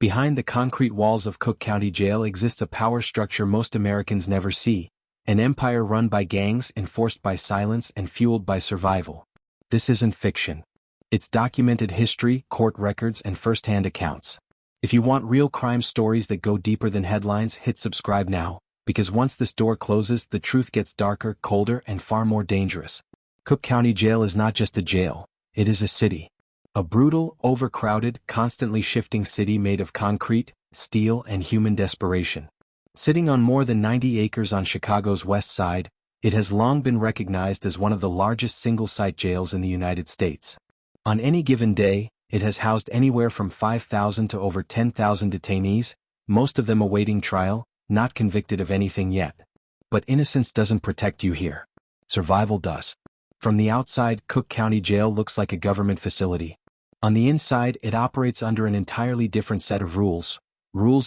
Behind the concrete walls of Cook County Jail exists a power structure most Americans never see, an empire run by gangs enforced by silence and fueled by survival. This isn't fiction. It's documented history, court records, and first-hand accounts. If you want real crime stories that go deeper than headlines, hit subscribe now, because once this door closes, the truth gets darker, colder, and far more dangerous. Cook County Jail is not just a jail, it is a city. A brutal, overcrowded, constantly shifting city made of concrete, steel, and human desperation. Sitting on more than 90 acres on Chicago's west side, it has long been recognized as one of the largest single-site jails in the United States. On any given day, it has housed anywhere from 5,000 to over 10,000 detainees, most of them awaiting trial, not convicted of anything yet. But innocence doesn't protect you here. Survival does. From the outside, Cook County Jail looks like a government facility. On the inside, it operates under an entirely different set of rules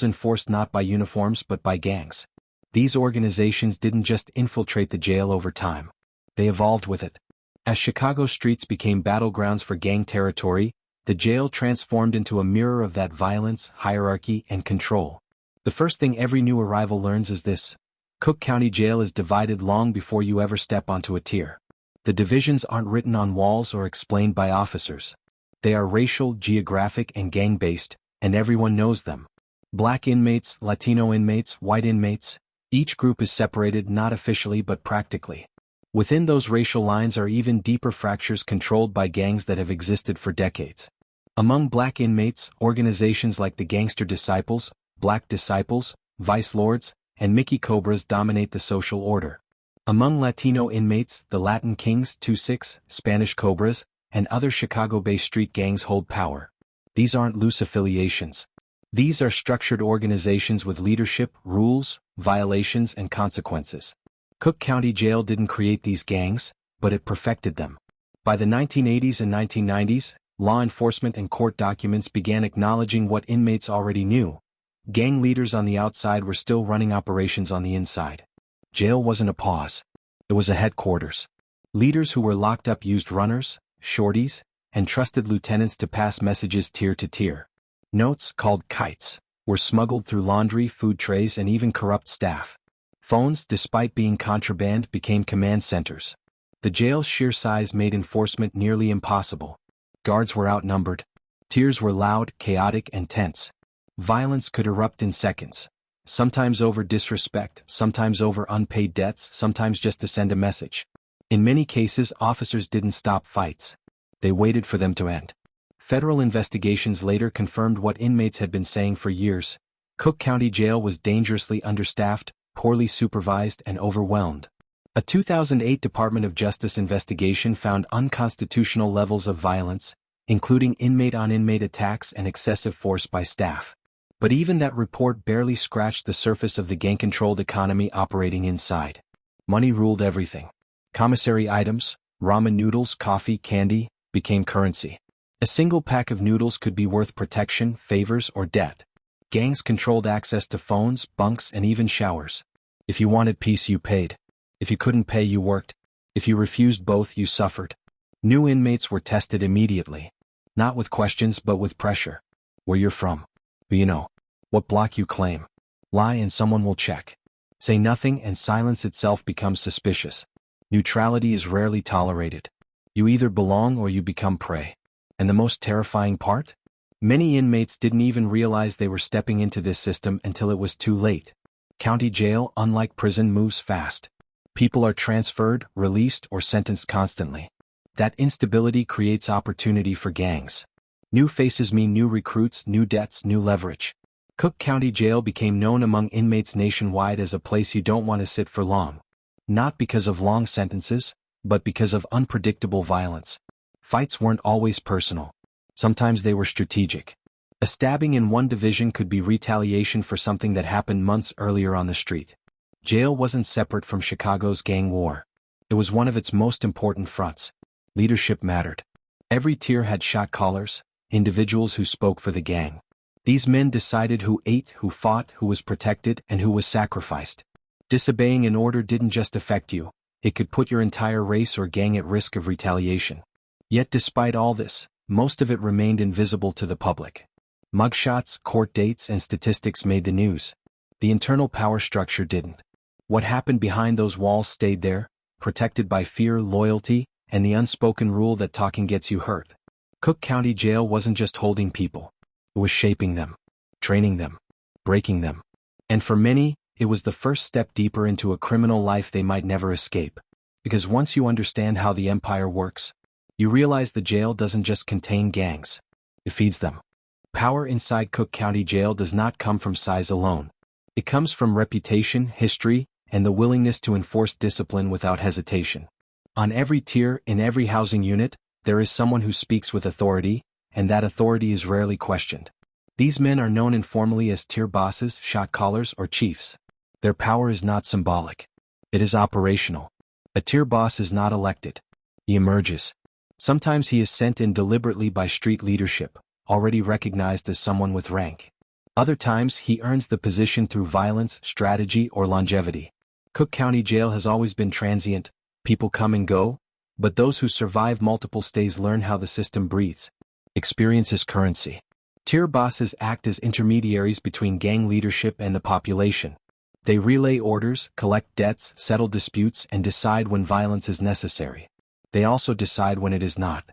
enforced not by uniforms but by gangs. These organizations didn't just infiltrate the jail over time. They evolved with it. As Chicago streets became battlegrounds for gang territory, the jail transformed into a mirror of that violence, hierarchy, and control. The first thing every new arrival learns is this: Cook County Jail is divided long before you ever step onto a tier. The divisions aren't written on walls or explained by officers. They are racial, geographic, and gang-based, and everyone knows them. Black inmates, Latino inmates, white inmates, each group is separated not officially but practically. Within those racial lines are even deeper fractures controlled by gangs that have existed for decades. Among black inmates, organizations like the Gangster Disciples, Black Disciples, Vice Lords, and Mickey Cobras dominate the social order. Among Latino inmates, the Latin Kings, 2-6, Spanish Cobras, and other Chicago-based street gangs hold power. These aren't loose affiliations. These are structured organizations with leadership, rules, violations, and consequences. Cook County Jail didn't create these gangs, but it perfected them. By the 1980s and 1990s, law enforcement and court documents began acknowledging what inmates already knew. Gang leaders on the outside were still running operations on the inside. Jail wasn't a pause. It was a headquarters. Leaders who were locked up used runners, shorties, and trusted lieutenants to pass messages tier to tier. Notes, called kites, were smuggled through laundry, food trays, and even corrupt staff. Phones, despite being contraband, became command centers. The jail's sheer size made enforcement nearly impossible. Guards were outnumbered. Tiers were loud, chaotic, and tense. Violence could erupt in seconds. Sometimes over disrespect, sometimes over unpaid debts, sometimes just to send a message. In many cases, officers didn't stop fights. They waited for them to end. Federal investigations later confirmed what inmates had been saying for years. Cook County Jail was dangerously understaffed, poorly supervised, and overwhelmed. A 2008 Department of Justice investigation found unconstitutional levels of violence, including inmate-on-inmate attacks and excessive force by staff. But even that report barely scratched the surface of the gang-controlled economy operating inside. Money ruled everything. Commissary items, ramen noodles, coffee, candy, became currency. A single pack of noodles could be worth protection, favors, or debt. Gangs controlled access to phones, bunks, and even showers. If you wanted peace, you paid. If you couldn't pay, you worked. If you refused both, you suffered. New inmates were tested immediately. Not with questions, but with pressure. Where you're from. Who you know. What block you claim. Lie and someone will check. Say nothing and silence itself becomes suspicious. Neutrality is rarely tolerated. You either belong or you become prey. And the most terrifying part? Many inmates didn't even realize they were stepping into this system until it was too late. County jail, unlike prison, moves fast. People are transferred, released, or sentenced constantly. That instability creates opportunity for gangs. New faces mean new recruits, new debts, new leverage. Cook County Jail became known among inmates nationwide as a place you don't want to sit for long. Not because of long sentences, but because of unpredictable violence. Fights weren't always personal. Sometimes they were strategic. A stabbing in one division could be retaliation for something that happened months earlier on the street. Jail wasn't separate from Chicago's gang war. It was one of its most important fronts. Leadership mattered. Every tier had shot callers, individuals who spoke for the gang. These men decided who ate, who fought, who was protected, and who was sacrificed. Disobeying an order didn't just affect you, it could put your entire race or gang at risk of retaliation. Yet despite all this, most of it remained invisible to the public. Mugshots, court dates, and statistics made the news. The internal power structure didn't. What happened behind those walls stayed there, protected by fear, loyalty, and the unspoken rule that talking gets you hurt. Cook County Jail wasn't just holding people. It was shaping them, training them, breaking them. And for many, it was the first step deeper into a criminal life they might never escape. Because once you understand how the empire works, you realize the jail doesn't just contain gangs. It feeds them. Power inside Cook County Jail does not come from size alone. It comes from reputation, history, and the willingness to enforce discipline without hesitation. On every tier, in every housing unit, there is someone who speaks with authority, and that authority is rarely questioned. These men are known informally as tier bosses, shot callers, or chiefs. Their power is not symbolic. It is operational. A tier boss is not elected. He emerges. Sometimes he is sent in deliberately by street leadership, already recognized as someone with rank. Other times he earns the position through violence, strategy, or longevity. Cook County Jail has always been transient. People come and go, but those who survive multiple stays learn how the system breathes. Experience is currency. Tier bosses act as intermediaries between gang leadership and the population. They relay orders, collect debts, settle disputes, and decide when violence is necessary. They also decide when it is not.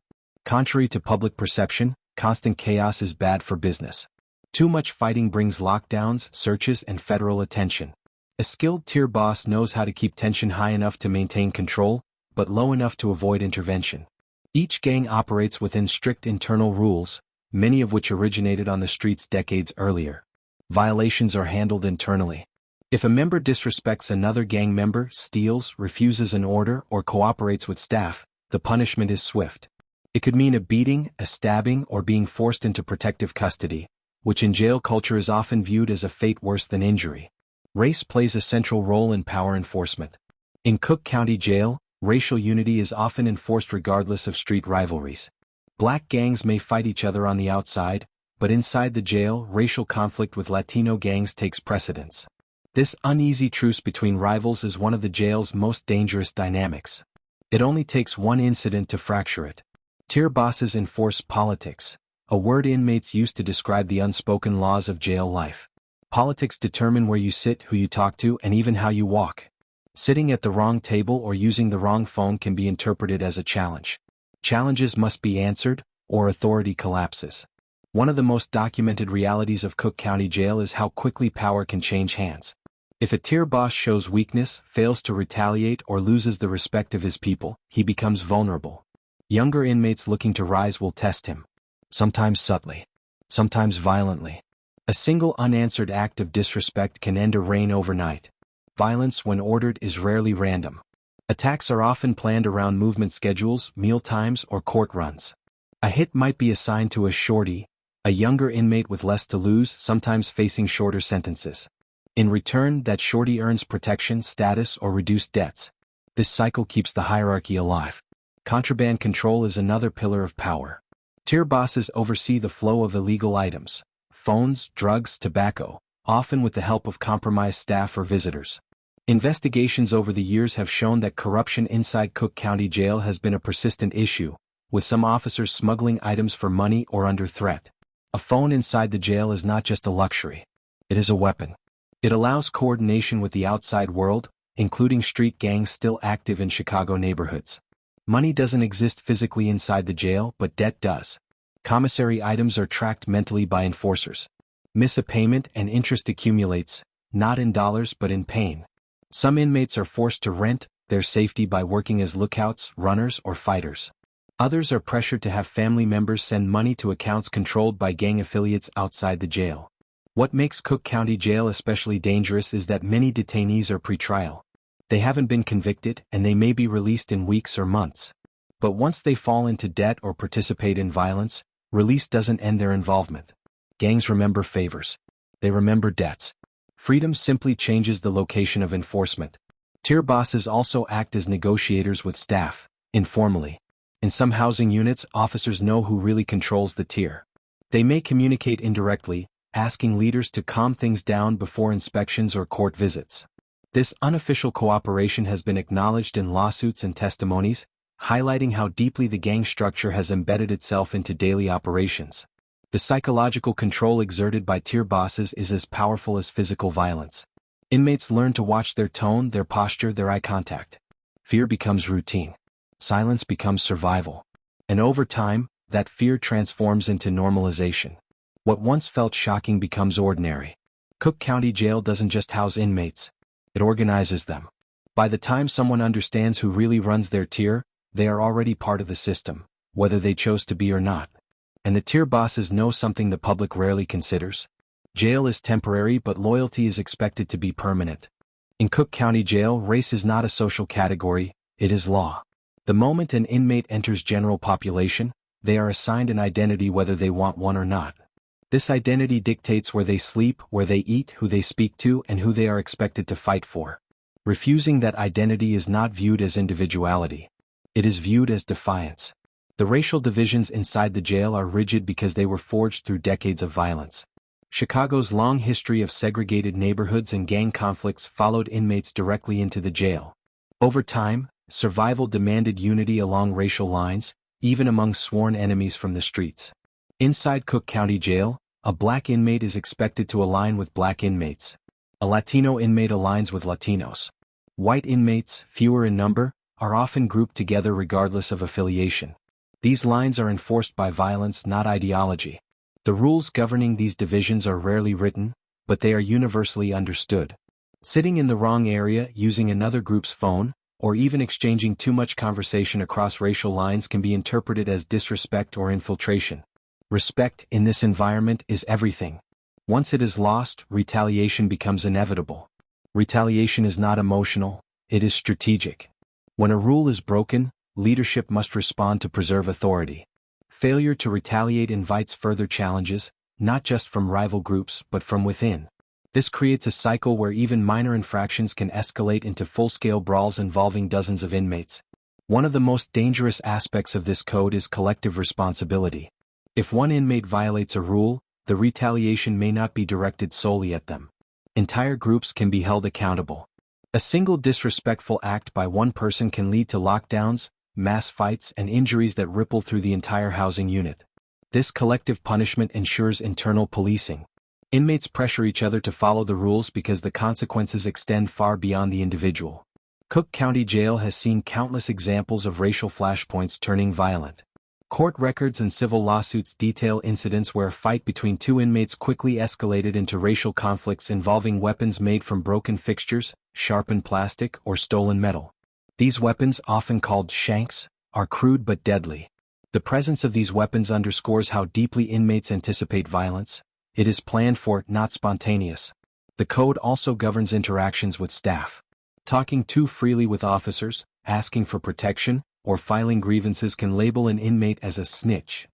Contrary to public perception, constant chaos is bad for business. Too much fighting brings lockdowns, searches, and federal attention. A skilled tier boss knows how to keep tension high enough to maintain control, but low enough to avoid intervention. Each gang operates within strict internal rules, many of which originated on the streets decades earlier. Violations are handled internally. If a member disrespects another gang member, steals, refuses an order, or cooperates with staff, the punishment is swift. It could mean a beating, a stabbing, or being forced into protective custody, which in jail culture is often viewed as a fate worse than injury. Race plays a central role in power enforcement. In Cook County Jail, racial unity is often enforced regardless of street rivalries. Black gangs may fight each other on the outside, but inside the jail, racial conflict with Latino gangs takes precedence. This uneasy truce between rivals is one of the jail's most dangerous dynamics. It only takes one incident to fracture it. Tier bosses enforce politics, a word inmates use to describe the unspoken laws of jail life. Politics determine where you sit, who you talk to, and even how you walk. Sitting at the wrong table or using the wrong phone can be interpreted as a challenge. Challenges must be answered, or authority collapses. One of the most documented realities of Cook County Jail is how quickly power can change hands. If a tier boss shows weakness, fails to retaliate, or loses the respect of his people, he becomes vulnerable. Younger inmates looking to rise will test him. Sometimes subtly. Sometimes violently. A single unanswered act of disrespect can end a reign overnight. Violence, when ordered, is rarely random. Attacks are often planned around movement schedules, meal times, or court runs. A hit might be assigned to a shorty, a younger inmate with less to lose, sometimes facing shorter sentences. In return, that shorty earns protection, status, or reduced debts. This cycle keeps the hierarchy alive. Contraband control is another pillar of power. Tier bosses oversee the flow of illegal items, phones, drugs, tobacco, often with the help of compromised staff or visitors. Investigations over the years have shown that corruption inside Cook County Jail has been a persistent issue, with some officers smuggling items for money or under threat. A phone inside the jail is not just a luxury. It is a weapon. It allows coordination with the outside world, including street gangs still active in Chicago neighborhoods. Money doesn't exist physically inside the jail, but debt does. Commissary items are tracked mentally by enforcers. Miss a payment and interest accumulates, not in dollars but in pain. Some inmates are forced to rent their safety by working as lookouts, runners, or fighters. Others are pressured to have family members send money to accounts controlled by gang affiliates outside the jail. What makes Cook County Jail especially dangerous is that many detainees are pretrial. They haven't been convicted, and they may be released in weeks or months. But once they fall into debt or participate in violence, release doesn't end their involvement. Gangs remember favors. They remember debts. Freedom simply changes the location of enforcement. Tier bosses also act as negotiators with staff, informally. In some housing units, officers know who really controls the tier. They may communicate indirectly, asking leaders to calm things down before inspections or court visits. This unofficial cooperation has been acknowledged in lawsuits and testimonies, highlighting how deeply the gang structure has embedded itself into daily operations. The psychological control exerted by tier bosses is as powerful as physical violence. Inmates learn to watch their tone, their posture, their eye contact. Fear becomes routine. Silence becomes survival. And over time, that fear transforms into normalization. What once felt shocking becomes ordinary. Cook County Jail doesn't just house inmates. It organizes them. By the time someone understands who really runs their tier, they are already part of the system, whether they chose to be or not. And the tier bosses know something the public rarely considers. Jail is temporary, but loyalty is expected to be permanent. In Cook County Jail, race is not a social category, it is law. The moment an inmate enters general population, they are assigned an identity whether they want one or not. This identity dictates where they sleep, where they eat, who they speak to, and who they are expected to fight for. Refusing that identity is not viewed as individuality. It is viewed as defiance. The racial divisions inside the jail are rigid because they were forged through decades of violence. Chicago's long history of segregated neighborhoods and gang conflicts followed inmates directly into the jail. Over time, survival demanded unity along racial lines, even among sworn enemies from the streets. Inside Cook County Jail, a black inmate is expected to align with black inmates. A Latino inmate aligns with Latinos. White inmates, fewer in number, are often grouped together regardless of affiliation. These lines are enforced by violence, not ideology. The rules governing these divisions are rarely written, but they are universally understood. Sitting in the wrong area, using another group's phone, or even exchanging too much conversation across racial lines can be interpreted as disrespect or infiltration. Respect in this environment is everything. Once it is lost, retaliation becomes inevitable. Retaliation is not emotional, it is strategic. When a rule is broken, leadership must respond to preserve authority. Failure to retaliate invites further challenges, not just from rival groups but from within. This creates a cycle where even minor infractions can escalate into full-scale brawls involving dozens of inmates. One of the most dangerous aspects of this code is collective responsibility. If one inmate violates a rule, the retaliation may not be directed solely at them. Entire groups can be held accountable. A single disrespectful act by one person can lead to lockdowns, mass fights, and injuries that ripple through the entire housing unit. This collective punishment ensures internal policing. Inmates pressure each other to follow the rules because the consequences extend far beyond the individual. Cook County Jail has seen countless examples of racial flashpoints turning violent. Court records and civil lawsuits detail incidents where a fight between two inmates quickly escalated into racial conflicts involving weapons made from broken fixtures, sharpened plastic, or stolen metal. These weapons, often called shanks, are crude but deadly. The presence of these weapons underscores how deeply inmates anticipate violence. It is planned for, not spontaneous. The code also governs interactions with staff. Talking too freely with officers, asking for protection, or filing grievances can label an inmate as a snitch.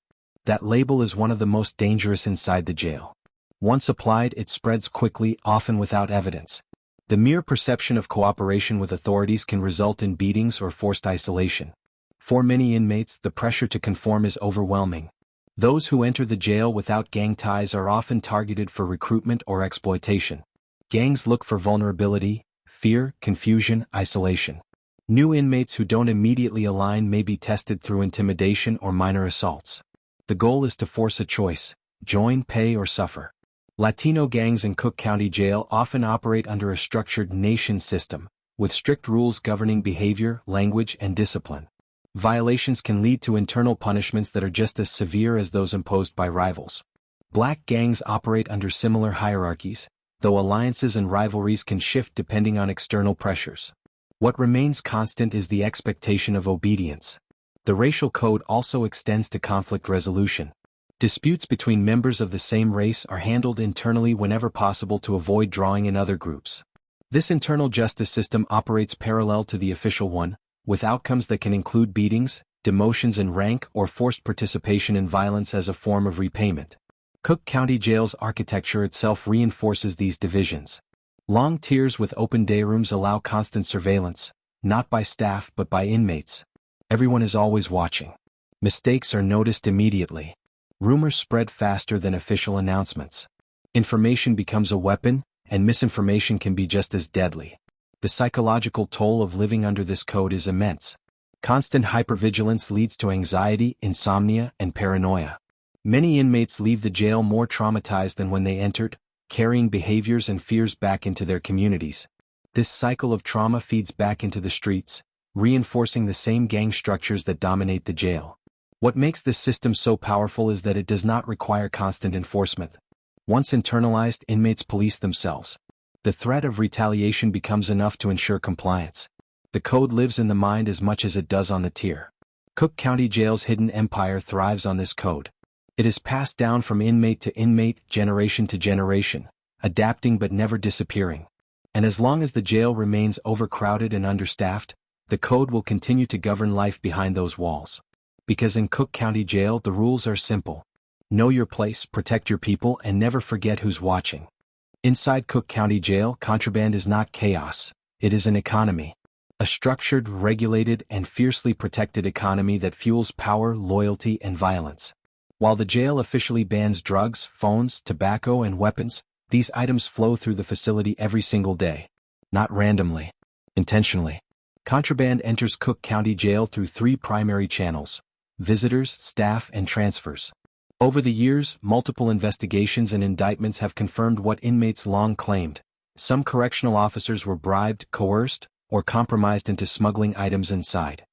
That label is one of the most dangerous inside the jail. Once applied, it spreads quickly, often without evidence. The mere perception of cooperation with authorities can result in beatings or forced isolation. For many inmates, the pressure to conform is overwhelming. Those who enter the jail without gang ties are often targeted for recruitment or exploitation. Gangs look for vulnerability, fear, confusion, isolation. New inmates who don't immediately align may be tested through intimidation or minor assaults. The goal is to force a choice: join, pay, or suffer. Latino gangs in Cook County Jail often operate under a structured nation system, with strict rules governing behavior, language, and discipline. Violations can lead to internal punishments that are just as severe as those imposed by rivals. Black gangs operate under similar hierarchies, though alliances and rivalries can shift depending on external pressures. What remains constant is the expectation of obedience. The racial code also extends to conflict resolution. Disputes between members of the same race are handled internally whenever possible to avoid drawing in other groups. This internal justice system operates parallel to the official one, with outcomes that can include beatings, demotions in rank, or forced participation in violence as a form of repayment. Cook County Jail's architecture itself reinforces these divisions. Long tiers with open day rooms allow constant surveillance, not by staff but by inmates. Everyone is always watching. Mistakes are noticed immediately. Rumors spread faster than official announcements. Information becomes a weapon, and misinformation can be just as deadly. The psychological toll of living under this code is immense. Constant hypervigilance leads to anxiety, insomnia, and paranoia. Many inmates leave the jail more traumatized than when they entered, carrying behaviors and fears back into their communities. This cycle of trauma feeds back into the streets, reinforcing the same gang structures that dominate the jail. What makes this system so powerful is that it does not require constant enforcement. Once internalized, inmates police themselves. The threat of retaliation becomes enough to ensure compliance. The code lives in the mind as much as it does on the tier. Cook County Jail's hidden empire thrives on this code. It is passed down from inmate to inmate, generation to generation, adapting but never disappearing. And as long as the jail remains overcrowded and understaffed, the code will continue to govern life behind those walls. Because in Cook County Jail the rules are simple. Know your place, protect your people, and never forget who's watching. Inside Cook County Jail, contraband is not chaos, it is an economy. A structured, regulated, and fiercely protected economy that fuels power, loyalty, and violence. While the jail officially bans drugs, phones, tobacco, and weapons, these items flow through the facility every single day. Not randomly. Intentionally. Contraband enters Cook County Jail through 3 primary channels: visitors, staff, and transfers. Over the years, multiple investigations and indictments have confirmed what inmates long claimed. Some correctional officers were bribed, coerced, or compromised into smuggling items inside.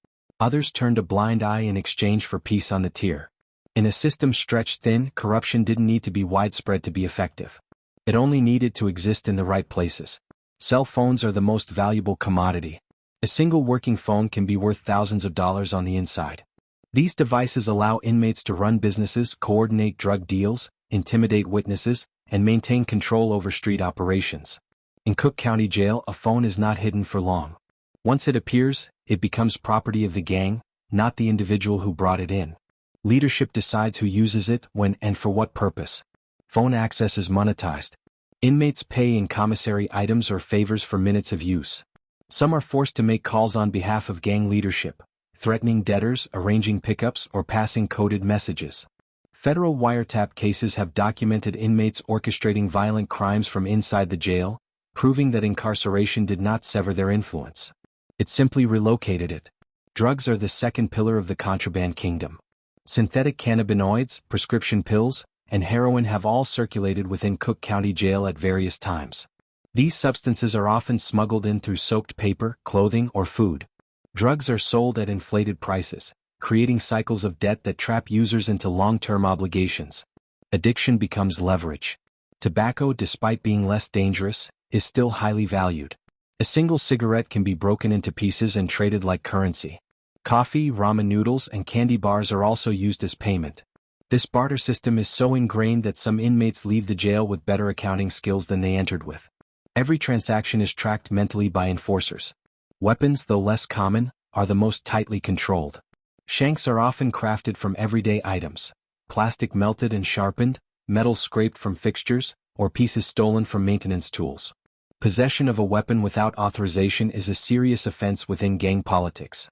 Others turned a blind eye in exchange for peace on the tier. In a system stretched thin, corruption didn't need to be widespread to be effective. It only needed to exist in the right places. Cell phones are the most valuable commodity. A single working phone can be worth thousands of dollars on the inside. These devices allow inmates to run businesses, coordinate drug deals, intimidate witnesses, and maintain control over street operations. In Cook County Jail, a phone is not hidden for long. Once it appears, it becomes property of the gang, not the individual who brought it in. Leadership decides who uses it, when, and for what purpose. Phone access is monetized. Inmates pay in commissary items or favors for minutes of use. Some are forced to make calls on behalf of gang leadership, threatening debtors, arranging pickups, or passing coded messages. Federal wiretap cases have documented inmates orchestrating violent crimes from inside the jail, proving that incarceration did not sever their influence. It simply relocated it. Drugs are the second pillar of the contraband kingdom. Synthetic cannabinoids, prescription pills, and heroin have all circulated within Cook County Jail at various times. These substances are often smuggled in through soaked paper, clothing, or food. Drugs are sold at inflated prices, creating cycles of debt that trap users into long-term obligations. Addiction becomes leverage. Tobacco, despite being less dangerous, is still highly valued. A single cigarette can be broken into pieces and traded like currency. Coffee, ramen noodles, and candy bars are also used as payment. This barter system is so ingrained that some inmates leave the jail with better accounting skills than they entered with. Every transaction is tracked mentally by enforcers. Weapons, though less common, are the most tightly controlled. Shanks are often crafted from everyday items: plastic melted and sharpened, metal scraped from fixtures, or pieces stolen from maintenance tools. Possession of a weapon without authorization is a serious offense within gang politics.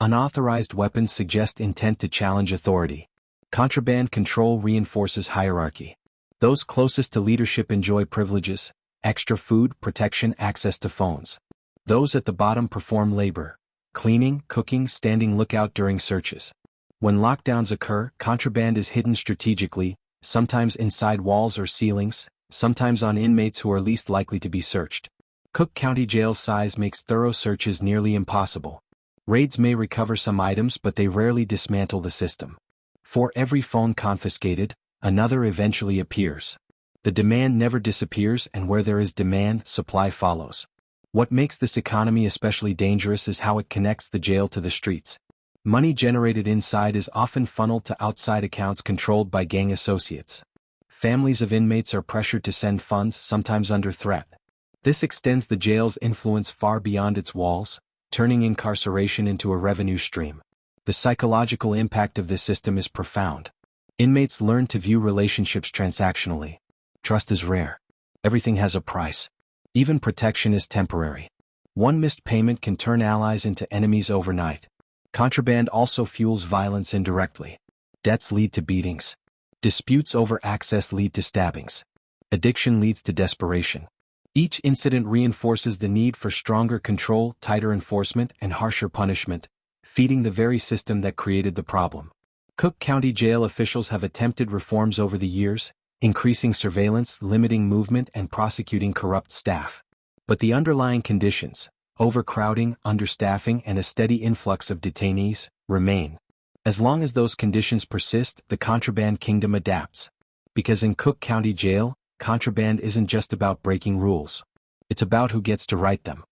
Unauthorized weapons suggest intent to challenge authority. Contraband control reinforces hierarchy. Those closest to leadership enjoy privileges: extra food, protection, access to phones. Those at the bottom perform labor: cleaning, cooking, standing lookout during searches. When lockdowns occur, contraband is hidden strategically, sometimes inside walls or ceilings, sometimes on inmates who are least likely to be searched. Cook County Jail's size makes thorough searches nearly impossible. Raids may recover some items, but they rarely dismantle the system. For every phone confiscated, another eventually appears. The demand never disappears, and where there is demand, supply follows. What makes this economy especially dangerous is how it connects the jail to the streets. Money generated inside is often funneled to outside accounts controlled by gang associates. Families of inmates are pressured to send funds, sometimes under threat. This extends the jail's influence far beyond its walls, turning incarceration into a revenue stream. The psychological impact of this system is profound. Inmates learn to view relationships transactionally. Trust is rare. Everything has a price. Even protection is temporary. One missed payment can turn allies into enemies overnight. Contraband also fuels violence indirectly. Debts lead to beatings. Disputes over access lead to stabbings. Addiction leads to desperation. Each incident reinforces the need for stronger control, tighter enforcement, and harsher punishment, feeding the very system that created the problem. Cook County Jail officials have attempted reforms over the years, increasing surveillance, limiting movement, and prosecuting corrupt staff. But the underlying conditions, overcrowding, understaffing, and a steady influx of detainees, remain. As long as those conditions persist, the contraband kingdom adapts. Because in Cook County Jail, contraband isn't just about breaking rules. It's about who gets to write them.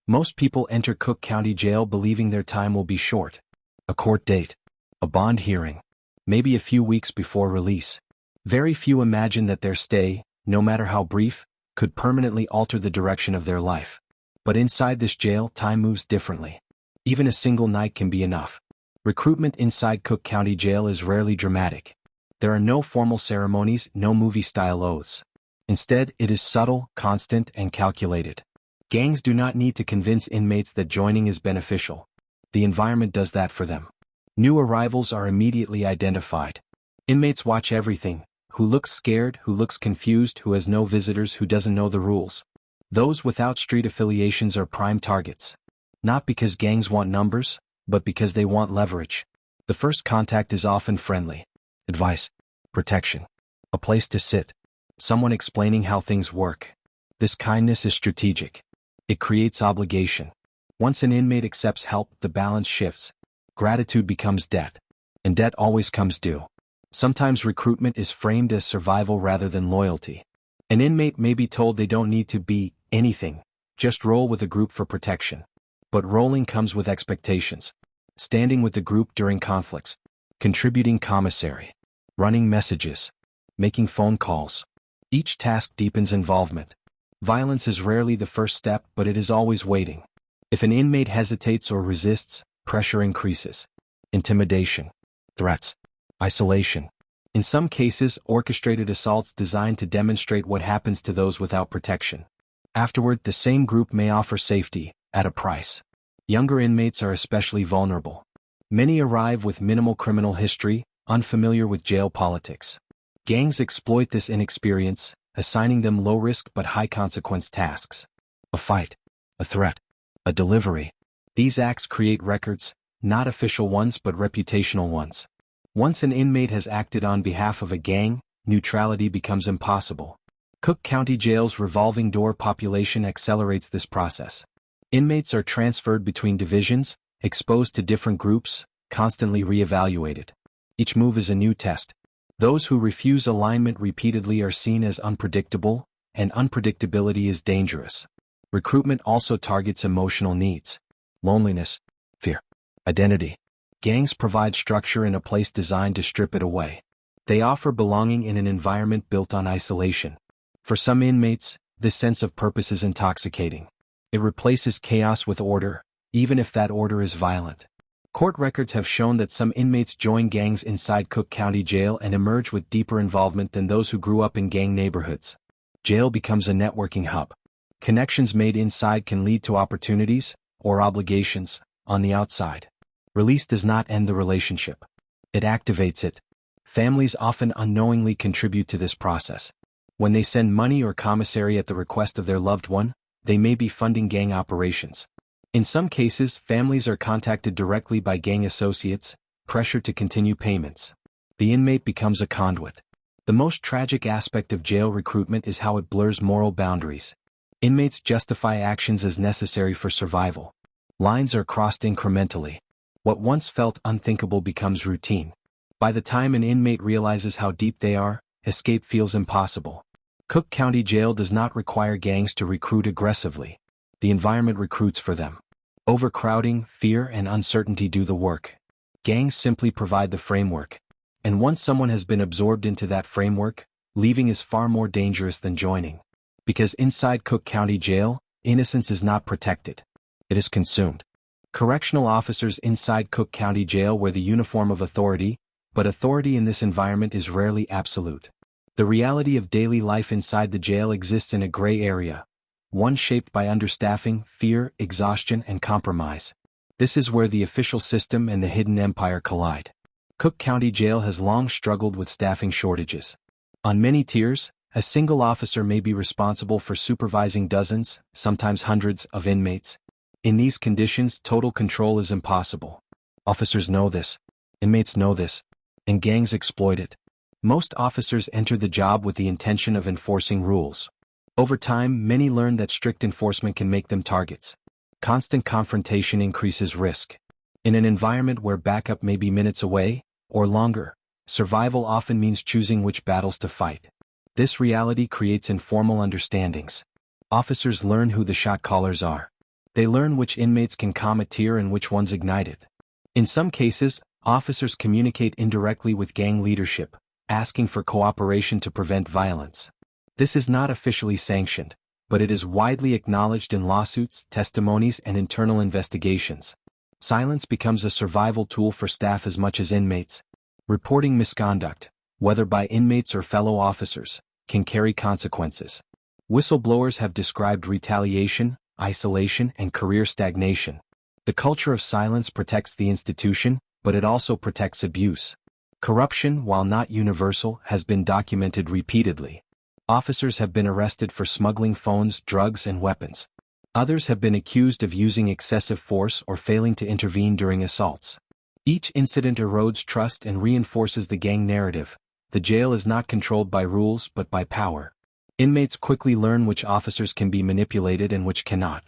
Most people enter Cook County Jail believing their time will be short. A court date, a bond hearing, maybe a few weeks before release. Very few imagine that their stay, no matter how brief, could permanently alter the direction of their life. But inside this jail, time moves differently. Even a single night can be enough. Recruitment inside Cook County Jail is rarely dramatic. There are no formal ceremonies, no movie-style oaths. Instead, it is subtle, constant, and calculated. Gangs do not need to convince inmates that joining is beneficial. The environment does that for them. New arrivals are immediately identified. Inmates watch everything: who looks scared, who looks confused, who has no visitors, who doesn't know the rules. Those without street affiliations are prime targets. Not because gangs want numbers, but because they want leverage. The first contact is often friendly. Advice, protection, a place to sit, someone explaining how things work. This kindness is strategic. It creates obligation. Once an inmate accepts help, the balance shifts. Gratitude becomes debt. And debt always comes due. Sometimes recruitment is framed as survival rather than loyalty. An inmate may be told they don't need to be anything, just roll with a group for protection. But rolling comes with expectations. Standing with the group during conflicts, contributing commissary, running messages, making phone calls. Each task deepens involvement. Violence is rarely the first step, but it is always waiting. If an inmate hesitates or resists, pressure increases. Intimidation, threats, isolation. In some cases, orchestrated assaults designed to demonstrate what happens to those without protection. Afterward, the same group may offer safety, at a price. Younger inmates are especially vulnerable. Many arrive with minimal criminal history, unfamiliar with jail politics. Gangs exploit this inexperience, assigning them low-risk but high-consequence tasks. A fight, a threat, a delivery. These acts create records, not official ones but reputational ones. Once an inmate has acted on behalf of a gang, neutrality becomes impossible. Cook County Jail's revolving door population accelerates this process. Inmates are transferred between divisions, exposed to different groups, constantly re-evaluated. Each move is a new test. Those who refuse alignment repeatedly are seen as unpredictable, and unpredictability is dangerous. Recruitment also targets emotional needs: loneliness, fear, identity. Gangs provide structure in a place designed to strip it away. They offer belonging in an environment built on isolation. For some inmates, this sense of purpose is intoxicating. It replaces chaos with order, even if that order is violent. Court records have shown that some inmates join gangs inside Cook County Jail and emerge with deeper involvement than those who grew up in gang neighborhoods. Jail becomes a networking hub. Connections made inside can lead to opportunities, or obligations, on the outside. Release does not end the relationship. It activates it. Families often unknowingly contribute to this process. When they send money or commissary at the request of their loved one, they may be funding gang operations. In some cases, families are contacted directly by gang associates, pressured to continue payments. The inmate becomes a conduit. The most tragic aspect of jail recruitment is how it blurs moral boundaries. Inmates justify actions as necessary for survival. Lines are crossed incrementally. What once felt unthinkable becomes routine. By the time an inmate realizes how deep they are, escape feels impossible. Cook County Jail does not require gangs to recruit aggressively. The environment recruits for them. Overcrowding, fear, and uncertainty do the work. Gangs simply provide the framework. And once someone has been absorbed into that framework, leaving is far more dangerous than joining. Because inside Cook County Jail, innocence is not protected. It is consumed. Correctional officers inside Cook County Jail wear the uniform of authority, but authority in this environment is rarely absolute. The reality of daily life inside the jail exists in a gray area, one shaped by understaffing, fear, exhaustion, and compromise. This is where the official system and the hidden empire collide. Cook County Jail has long struggled with staffing shortages. On many tiers, a single officer may be responsible for supervising dozens, sometimes hundreds, of inmates. In these conditions, total control is impossible. Officers know this. Inmates know this. and gangs exploit it. Most officers enter the job with the intention of enforcing rules. Over time, many learn that strict enforcement can make them targets. Constant confrontation increases risk. In an environment where backup may be minutes away, or longer, survival often means choosing which battles to fight. This reality creates informal understandings. Officers learn who the shot callers are. They learn which inmates can calm a tear and which ones ignite it. In some cases, officers communicate indirectly with gang leadership, asking for cooperation to prevent violence. This is not officially sanctioned, but it is widely acknowledged in lawsuits, testimonies, and internal investigations. Silence becomes a survival tool for staff as much as inmates. Reporting misconduct, whether by inmates or fellow officers, can carry consequences. Whistleblowers have described retaliation, isolation, and career stagnation. The culture of silence protects the institution, but it also protects abuse. Corruption, while not universal, has been documented repeatedly. Officers have been arrested for smuggling phones, drugs, and weapons. Others have been accused of using excessive force or failing to intervene during assaults. Each incident erodes trust and reinforces the gang narrative. The jail is not controlled by rules but by power. Inmates quickly learn which officers can be manipulated and which cannot.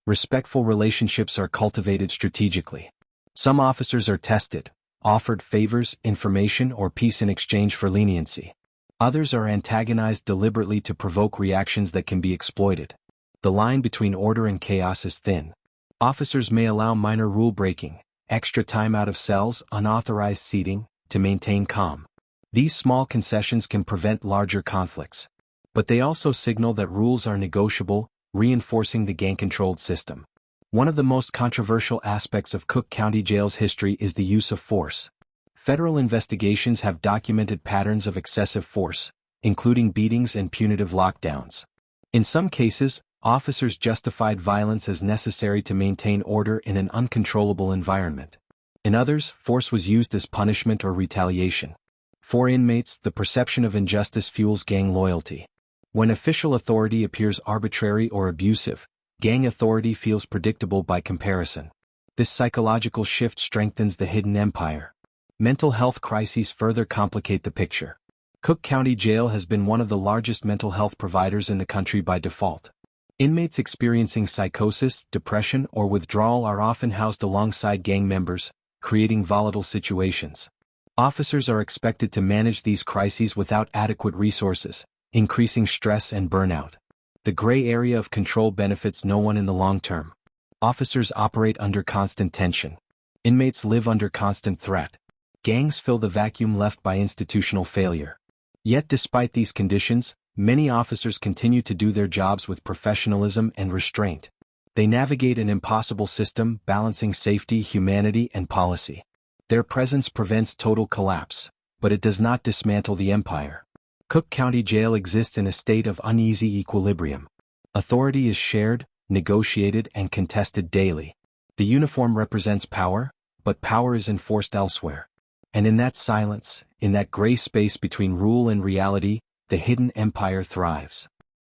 Respectful relationships are cultivated strategically. Some officers are tested, offered favors, information, or peace in exchange for leniency. Others are antagonized deliberately to provoke reactions that can be exploited. The line between order and chaos is thin. Officers may allow minor rule-breaking, extra time out of cells, unauthorized seating, to maintain calm. These small concessions can prevent larger conflicts. But they also signal that rules are negotiable, reinforcing the gang-controlled system. One of the most controversial aspects of Cook County Jail's history is the use of force. Federal investigations have documented patterns of excessive force, including beatings and punitive lockdowns. In some cases, officers justified violence as necessary to maintain order in an uncontrollable environment. In others, force was used as punishment or retaliation. For inmates, the perception of injustice fuels gang loyalty. When official authority appears arbitrary or abusive, gang authority feels predictable by comparison. This psychological shift strengthens the hidden empire. Mental health crises further complicate the picture. Cook County Jail has been one of the largest mental health providers in the country by default. Inmates experiencing psychosis, depression, or withdrawal are often housed alongside gang members, creating volatile situations. Officers are expected to manage these crises without adequate resources, increasing stress and burnout. The gray area of control benefits no one in the long term. Officers operate under constant tension. Inmates live under constant threat. Gangs fill the vacuum left by institutional failure. Yet despite these conditions, many officers continue to do their jobs with professionalism and restraint. They navigate an impossible system, balancing safety, humanity, and policy. Their presence prevents total collapse, but it does not dismantle the empire. Cook County Jail exists in a state of uneasy equilibrium. Authority is shared, negotiated, and contested daily. The uniform represents power, but power is enforced elsewhere. And in that silence, in that gray space between rule and reality, the hidden empire thrives.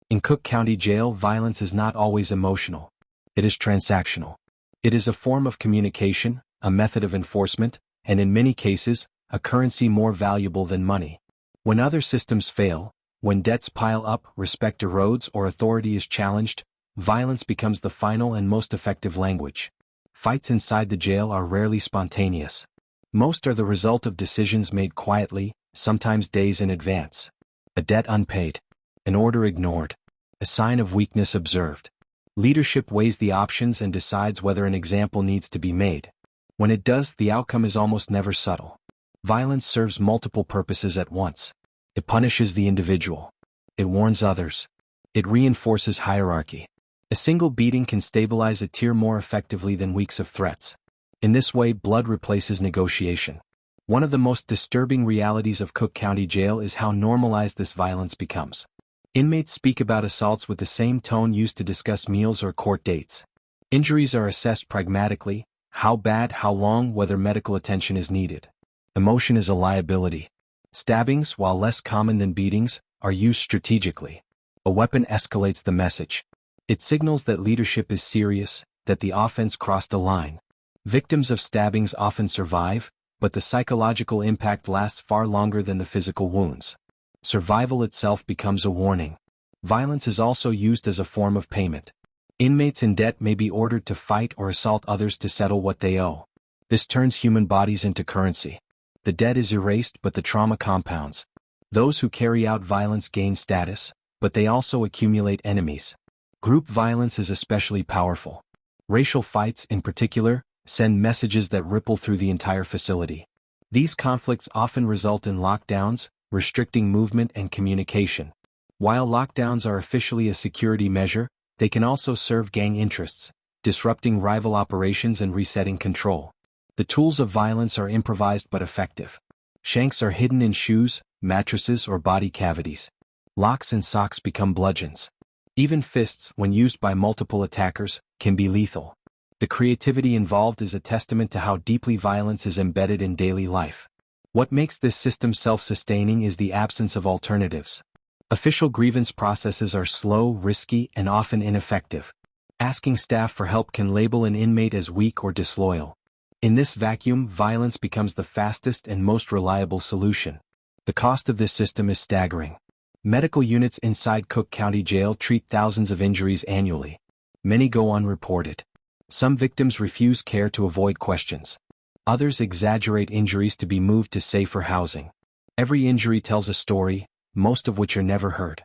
In Cook County Jail, violence is not always emotional. It is transactional. It is a form of communication, a method of enforcement, and in many cases, a currency more valuable than money. When other systems fail, when debts pile up, respect erodes, or authority is challenged, violence becomes the final and most effective language. Fights inside the jail are rarely spontaneous. Most are the result of decisions made quietly, sometimes days in advance. A debt unpaid. An order ignored. A sign of weakness observed. Leadership weighs the options and decides whether an example needs to be made. When it does, the outcome is almost never subtle. Violence serves multiple purposes at once. It punishes the individual. It warns others. It reinforces hierarchy. A single beating can stabilize a tier more effectively than weeks of threats. In this way, blood replaces negotiation. One of the most disturbing realities of Cook County Jail is how normalized this violence becomes. Inmates speak about assaults with the same tone used to discuss meals or court dates. Injuries are assessed pragmatically: how bad, how long, whether medical attention is needed. Emotion is a liability. Stabbings, while less common than beatings, are used strategically. A weapon escalates the message. It signals that leadership is serious, that the offense crossed a line. Victims of stabbings often survive, but the psychological impact lasts far longer than the physical wounds. Survival itself becomes a warning. Violence is also used as a form of payment. Inmates in debt may be ordered to fight or assault others to settle what they owe. This turns human bodies into currency. The debt is erased, but the trauma compounds. Those who carry out violence gain status, but they also accumulate enemies. Group violence is especially powerful. Racial fights, in particular, send messages that ripple through the entire facility. These conflicts often result in lockdowns, restricting movement and communication. While lockdowns are officially a security measure, they can also serve gang interests, disrupting rival operations and resetting control. The tools of violence are improvised but effective. Shanks are hidden in shoes, mattresses, or body cavities. Locks and socks become bludgeons. Even fists, when used by multiple attackers, can be lethal. The creativity involved is a testament to how deeply violence is embedded in daily life. What makes this system self-sustaining is the absence of alternatives. Official grievance processes are slow, risky, and often ineffective. Asking staff for help can label an inmate as weak or disloyal. In this vacuum, violence becomes the fastest and most reliable solution. The cost of this system is staggering. Medical units inside Cook County Jail treat thousands of injuries annually. Many go unreported. Some victims refuse care to avoid questions. Others exaggerate injuries to be moved to safer housing. Every injury tells a story, most of which are never heard.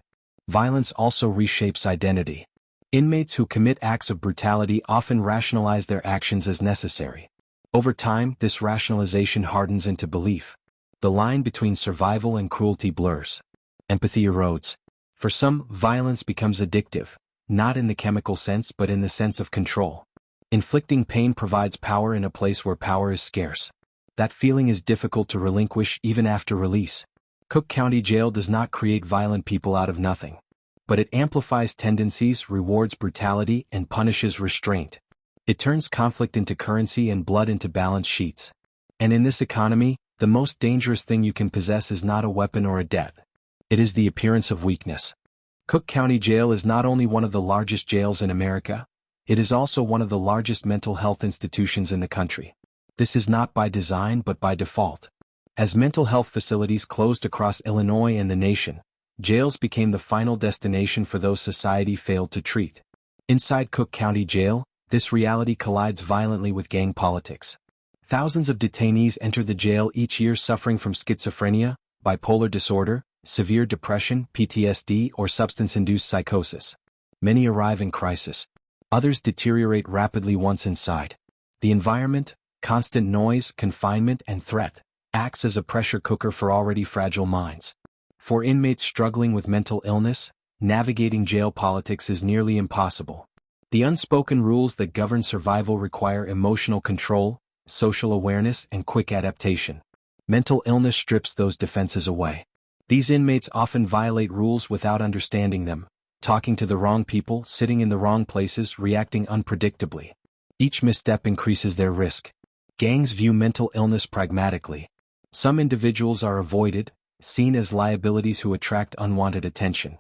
Violence also reshapes identity. Inmates who commit acts of brutality often rationalize their actions as necessary. Over time, this rationalization hardens into belief. The line between survival and cruelty blurs. Empathy erodes. For some, violence becomes addictive, not in the chemical sense but in the sense of control. Inflicting pain provides power in a place where power is scarce. That feeling is difficult to relinquish even after release. Cook County Jail does not create violent people out of nothing. But it amplifies tendencies, rewards brutality, and punishes restraint. It turns conflict into currency and blood into balance sheets. And in this economy, the most dangerous thing you can possess is not a weapon or a debt. It is the appearance of weakness. Cook County Jail is not only one of the largest jails in America, it is also one of the largest mental health institutions in the country. This is not by design but by default. As mental health facilities closed across Illinois and the nation, jails became the final destination for those society failed to treat. Inside Cook County Jail, this reality collides violently with gang politics. Thousands of detainees enter the jail each year suffering from schizophrenia, bipolar disorder, severe depression, PTSD, or substance-induced psychosis. Many arrive in crisis. Others deteriorate rapidly once inside. The environment, constant noise, confinement, and threat, acts as a pressure cooker for already fragile minds. For inmates struggling with mental illness, navigating jail politics is nearly impossible. The unspoken rules that govern survival require emotional control, social awareness, and quick adaptation. Mental illness strips those defenses away. These inmates often violate rules without understanding them, talking to the wrong people, sitting in the wrong places, reacting unpredictably. Each misstep increases their risk. Gangs view mental illness pragmatically. Some individuals are avoided, seen as liabilities who attract unwanted attention.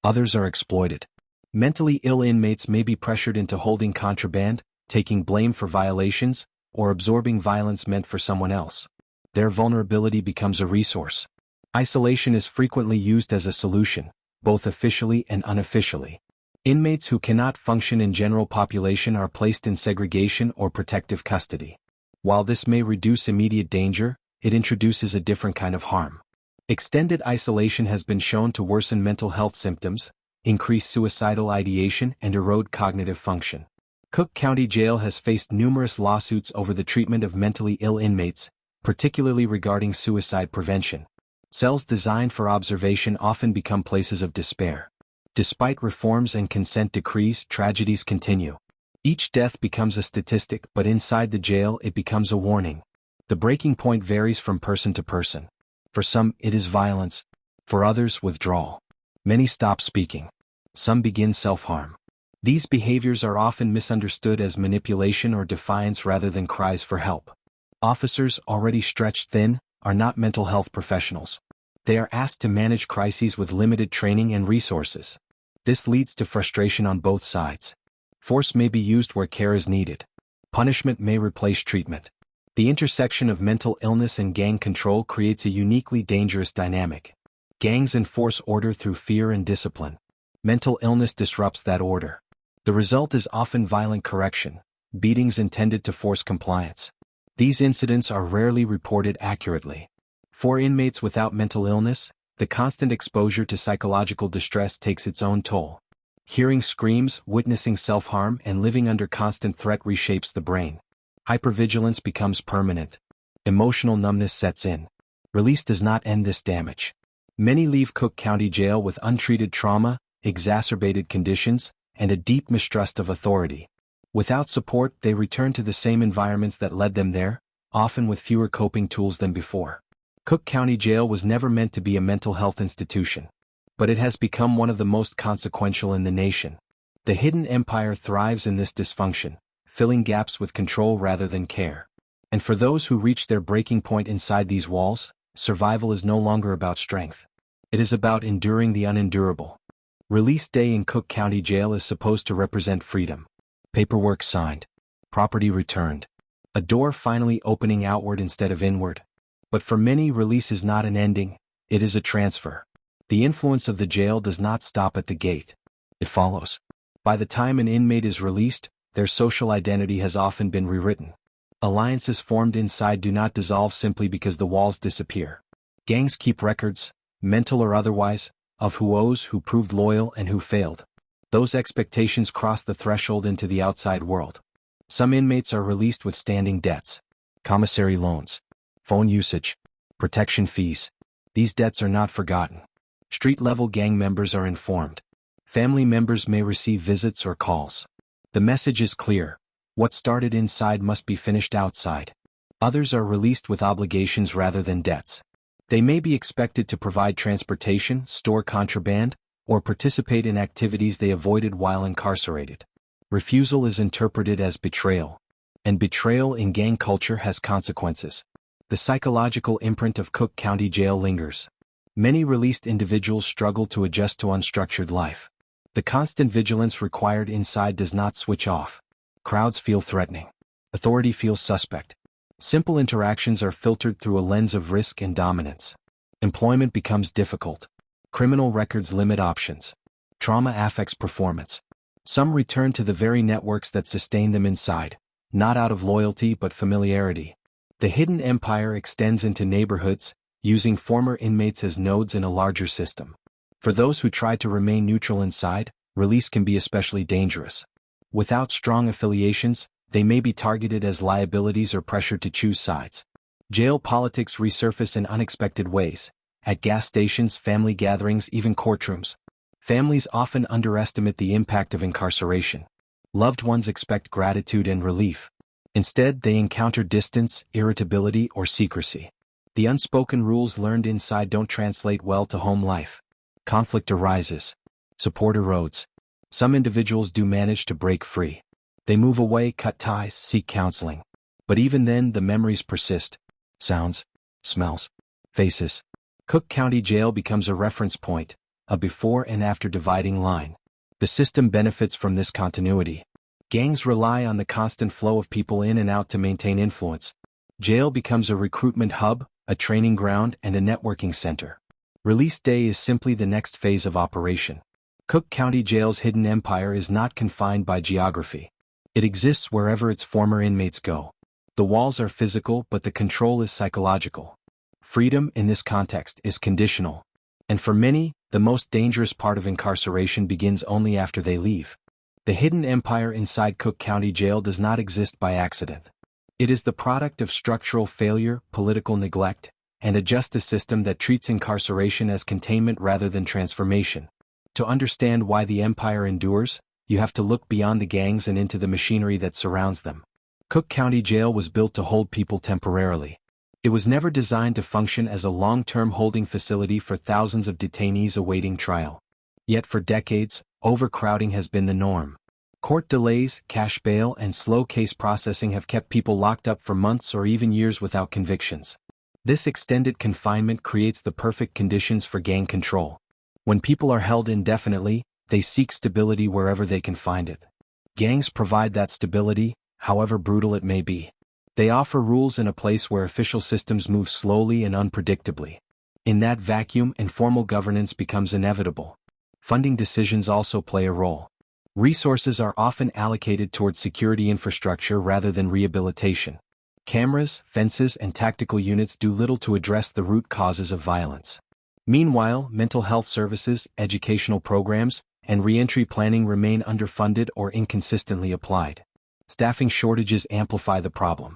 Others are exploited. Mentally ill inmates may be pressured into holding contraband, taking blame for violations, or absorbing violence meant for someone else. Their vulnerability becomes a resource. Isolation is frequently used as a solution, both officially and unofficially. Inmates who cannot function in general population are placed in segregation or protective custody. While this may reduce immediate danger, it introduces a different kind of harm. Extended isolation has been shown to worsen mental health symptoms, increase suicidal ideation, and erode cognitive function. Cook County Jail has faced numerous lawsuits over the treatment of mentally ill inmates, particularly regarding suicide prevention. Cells designed for observation often become places of despair. Despite reforms and consent decrees, tragedies continue. Each death becomes a statistic, but inside the jail it becomes a warning. The breaking point varies from person to person. For some, it is violence. For others, withdrawal. Many stop speaking. Some begin self-harm. These behaviors are often misunderstood as manipulation or defiance rather than cries for help. Officers, already stretched thin, are not mental health professionals. They are asked to manage crises with limited training and resources. This leads to frustration on both sides. Force may be used where care is needed. Punishment may replace treatment. The intersection of mental illness and gang control creates a uniquely dangerous dynamic. Gangs enforce order through fear and discipline. Mental illness disrupts that order. The result is often violent correction, beatings intended to force compliance. These incidents are rarely reported accurately. For inmates without mental illness, the constant exposure to psychological distress takes its own toll. Hearing screams, witnessing self-harm, and living under constant threat reshapes the brain. Hypervigilance becomes permanent. Emotional numbness sets in. Release does not end this damage. Many leave Cook County Jail with untreated trauma, exacerbated conditions, and a deep mistrust of authority. Without support, they return to the same environments that led them there, often with fewer coping tools than before. Cook County Jail was never meant to be a mental health institution, but it has become one of the most consequential in the nation. The hidden empire thrives in this dysfunction, filling gaps with control rather than care. And for those who reach their breaking point inside these walls, survival is no longer about strength. It is about enduring the unendurable. Release day in Cook County Jail is supposed to represent freedom. Paperwork signed. Property returned. A door finally opening outward instead of inward. But for many, release is not an ending, it is a transfer. The influence of the jail does not stop at the gate. It follows. By the time an inmate is released, their social identity has often been rewritten. Alliances formed inside do not dissolve simply because the walls disappear. Gangs keep records, mental or otherwise, of who owes, who proved loyal, and who failed. Those expectations cross the threshold into the outside world. Some inmates are released with standing debts. Commissary loans, phone usage, protection fees. These debts are not forgotten. Street-level gang members are informed. Family members may receive visits or calls. The message is clear. What started inside must be finished outside. Others are released with obligations rather than debts. They may be expected to provide transportation, store contraband, or participate in activities they avoided while incarcerated. Refusal is interpreted as betrayal. And betrayal in gang culture has consequences. The psychological imprint of Cook County Jail lingers. Many released individuals struggle to adjust to unstructured life. The constant vigilance required inside does not switch off. Crowds feel threatening. Authority feels suspect. Simple interactions are filtered through a lens of risk and dominance. Employment becomes difficult. Criminal records limit options. Trauma affects performance. Some return to the very networks that sustain them inside, not out of loyalty but familiarity. The hidden empire extends into neighborhoods, using former inmates as nodes in a larger system. For those who try to remain neutral inside, release can be especially dangerous. Without strong affiliations, they may be targeted as liabilities or pressured to choose sides. Jail politics resurface in unexpected ways. At gas stations, family gatherings, even courtrooms. Families often underestimate the impact of incarceration. Loved ones expect gratitude and relief. Instead, they encounter distance, irritability, or secrecy. The unspoken rules learned inside don't translate well to home life. Conflict arises. Support erodes. Some individuals do manage to break free. They move away, cut ties, seek counseling. But even then, the memories persist. Sounds, smells, faces. Cook County Jail becomes a reference point, a before and after dividing line. The system benefits from this continuity. Gangs rely on the constant flow of people in and out to maintain influence. Jail becomes a recruitment hub, a training ground, and a networking center. Release day is simply the next phase of operation. Cook County Jail's hidden empire is not confined by geography. It exists wherever its former inmates go. The walls are physical, but the control is psychological. Freedom, in this context, is conditional. And for many, the most dangerous part of incarceration begins only after they leave. The hidden empire inside Cook County Jail does not exist by accident. It is the product of structural failure, political neglect, and a justice system that treats incarceration as containment rather than transformation. To understand why the empire endures, you have to look beyond the gangs and into the machinery that surrounds them. Cook County Jail was built to hold people temporarily. It was never designed to function as a long-term holding facility for thousands of detainees awaiting trial. Yet for decades, overcrowding has been the norm. Court delays, cash bail, and slow case processing have kept people locked up for months or even years without convictions. This extended confinement creates the perfect conditions for gang control. When people are held indefinitely, they seek stability wherever they can find it. Gangs provide that stability, however brutal it may be. They offer rules in a place where official systems move slowly and unpredictably. In that vacuum, informal governance becomes inevitable. Funding decisions also play a role. Resources are often allocated towards security infrastructure rather than rehabilitation. Cameras, fences, and tactical units do little to address the root causes of violence. Meanwhile, mental health services, educational programs, and reentry planning remain underfunded or inconsistently applied. Staffing shortages amplify the problem.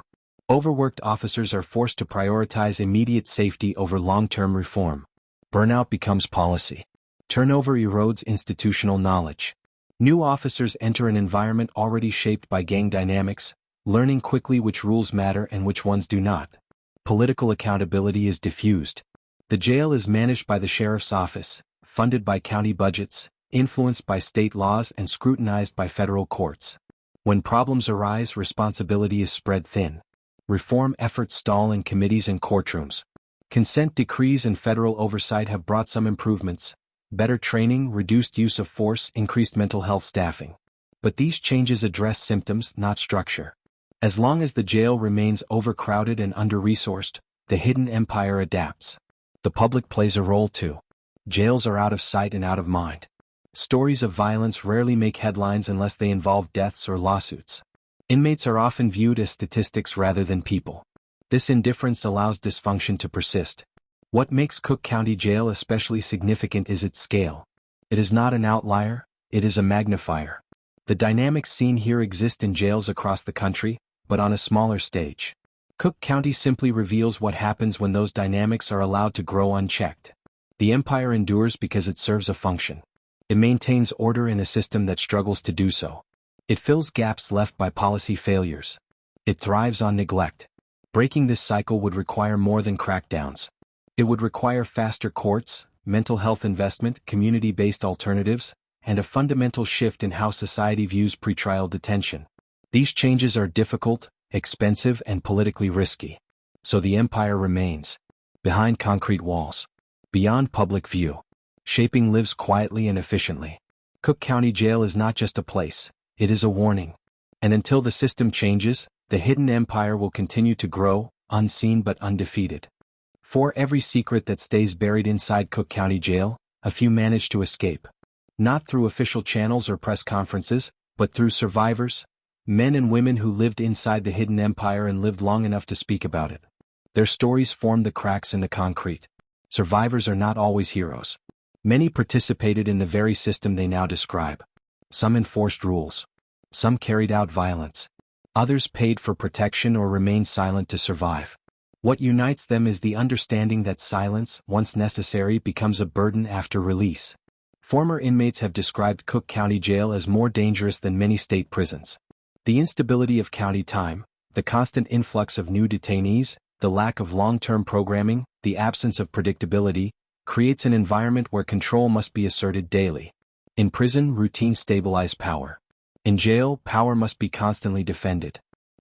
Overworked officers are forced to prioritize immediate safety over long-term reform. Burnout becomes policy. Turnover erodes institutional knowledge. New officers enter an environment already shaped by gang dynamics, learning quickly which rules matter and which ones do not. Political accountability is diffused. The jail is managed by the sheriff's office, funded by county budgets, influenced by state laws, and scrutinized by federal courts. When problems arise, responsibility is spread thin. Reform efforts stall in committees and courtrooms. Consent decrees and federal oversight have brought some improvements: better training, reduced use of force, increased mental health staffing. But these changes address symptoms, not structure. As long as the jail remains overcrowded and under-resourced, the hidden empire adapts. The public plays a role too. Jails are out of sight and out of mind. Stories of violence rarely make headlines unless they involve deaths or lawsuits. Inmates are often viewed as statistics rather than people. This indifference allows dysfunction to persist. What makes Cook County Jail especially significant is its scale. It is not an outlier, it is a magnifier. The dynamics seen here exist in jails across the country, but on a smaller stage. Cook County simply reveals what happens when those dynamics are allowed to grow unchecked. The empire endures because it serves a function. It maintains order in a system that struggles to do so. It fills gaps left by policy failures. It thrives on neglect. Breaking this cycle would require more than crackdowns. It would require faster courts, mental health investment, community-based alternatives, and a fundamental shift in how society views pretrial detention. These changes are difficult, expensive, and politically risky. So the empire remains. Behind concrete walls. Beyond public view. Shaping lives quietly and efficiently. Cook County Jail is not just a place, it is a warning. And until the system changes, the hidden empire will continue to grow, unseen but undefeated. For every secret that stays buried inside Cook County Jail, a few manage to escape. Not through official channels or press conferences, but through survivors, men and women who lived inside the hidden empire and lived long enough to speak about it. Their stories form the cracks in the concrete. Survivors are not always heroes. Many participated in the very system they now describe. Some enforced rules. Some carried out violence. Others paid for protection or remained silent to survive. What unites them is the understanding that silence, once necessary, becomes a burden after release. Former inmates have described Cook County Jail as more dangerous than many state prisons. The instability of county time, the constant influx of new detainees, the lack of long-term programming, the absence of predictability, creates an environment where control must be asserted daily. In prison, routine stabilizes power. In jail, power must be constantly defended.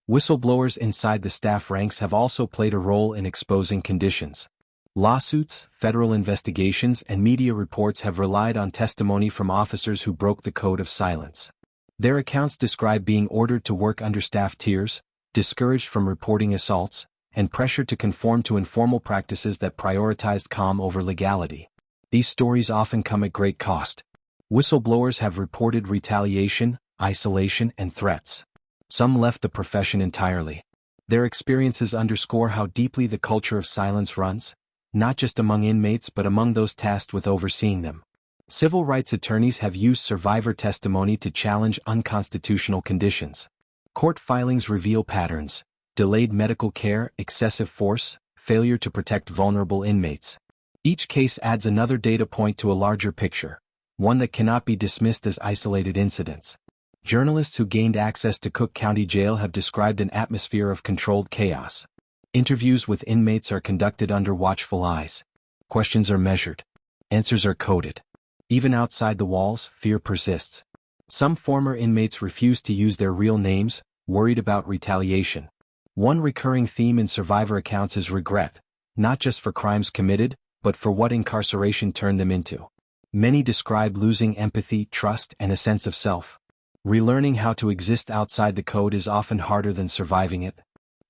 Whistleblowers inside the staff ranks have also played a role in exposing conditions. Lawsuits, federal investigations, and media reports have relied on testimony from officers who broke the code of silence. Their accounts describe being ordered to work under staff tiers, discouraged from reporting assaults, and pressured to conform to informal practices that prioritized calm over legality. These stories often come at great cost. Whistleblowers have reported retaliation, isolation, and threats. Some left the profession entirely. Their experiences underscore how deeply the culture of silence runs, not just among inmates but among those tasked with overseeing them. Civil rights attorneys have used survivor testimony to challenge unconstitutional conditions. Court filings reveal patterns: delayed medical care, excessive force, failure to protect vulnerable inmates. Each case adds another data point to a larger picture, one that cannot be dismissed as isolated incidents. Journalists who gained access to Cook County Jail have described an atmosphere of controlled chaos. Interviews with inmates are conducted under watchful eyes. Questions are measured. Answers are coded. Even outside the walls, fear persists. Some former inmates refuse to use their real names, worried about retaliation. One recurring theme in survivor accounts is regret, not just for crimes committed, but for what incarceration turned them into. Many describe losing empathy, trust, and a sense of self. Relearning how to exist outside the code is often harder than surviving it.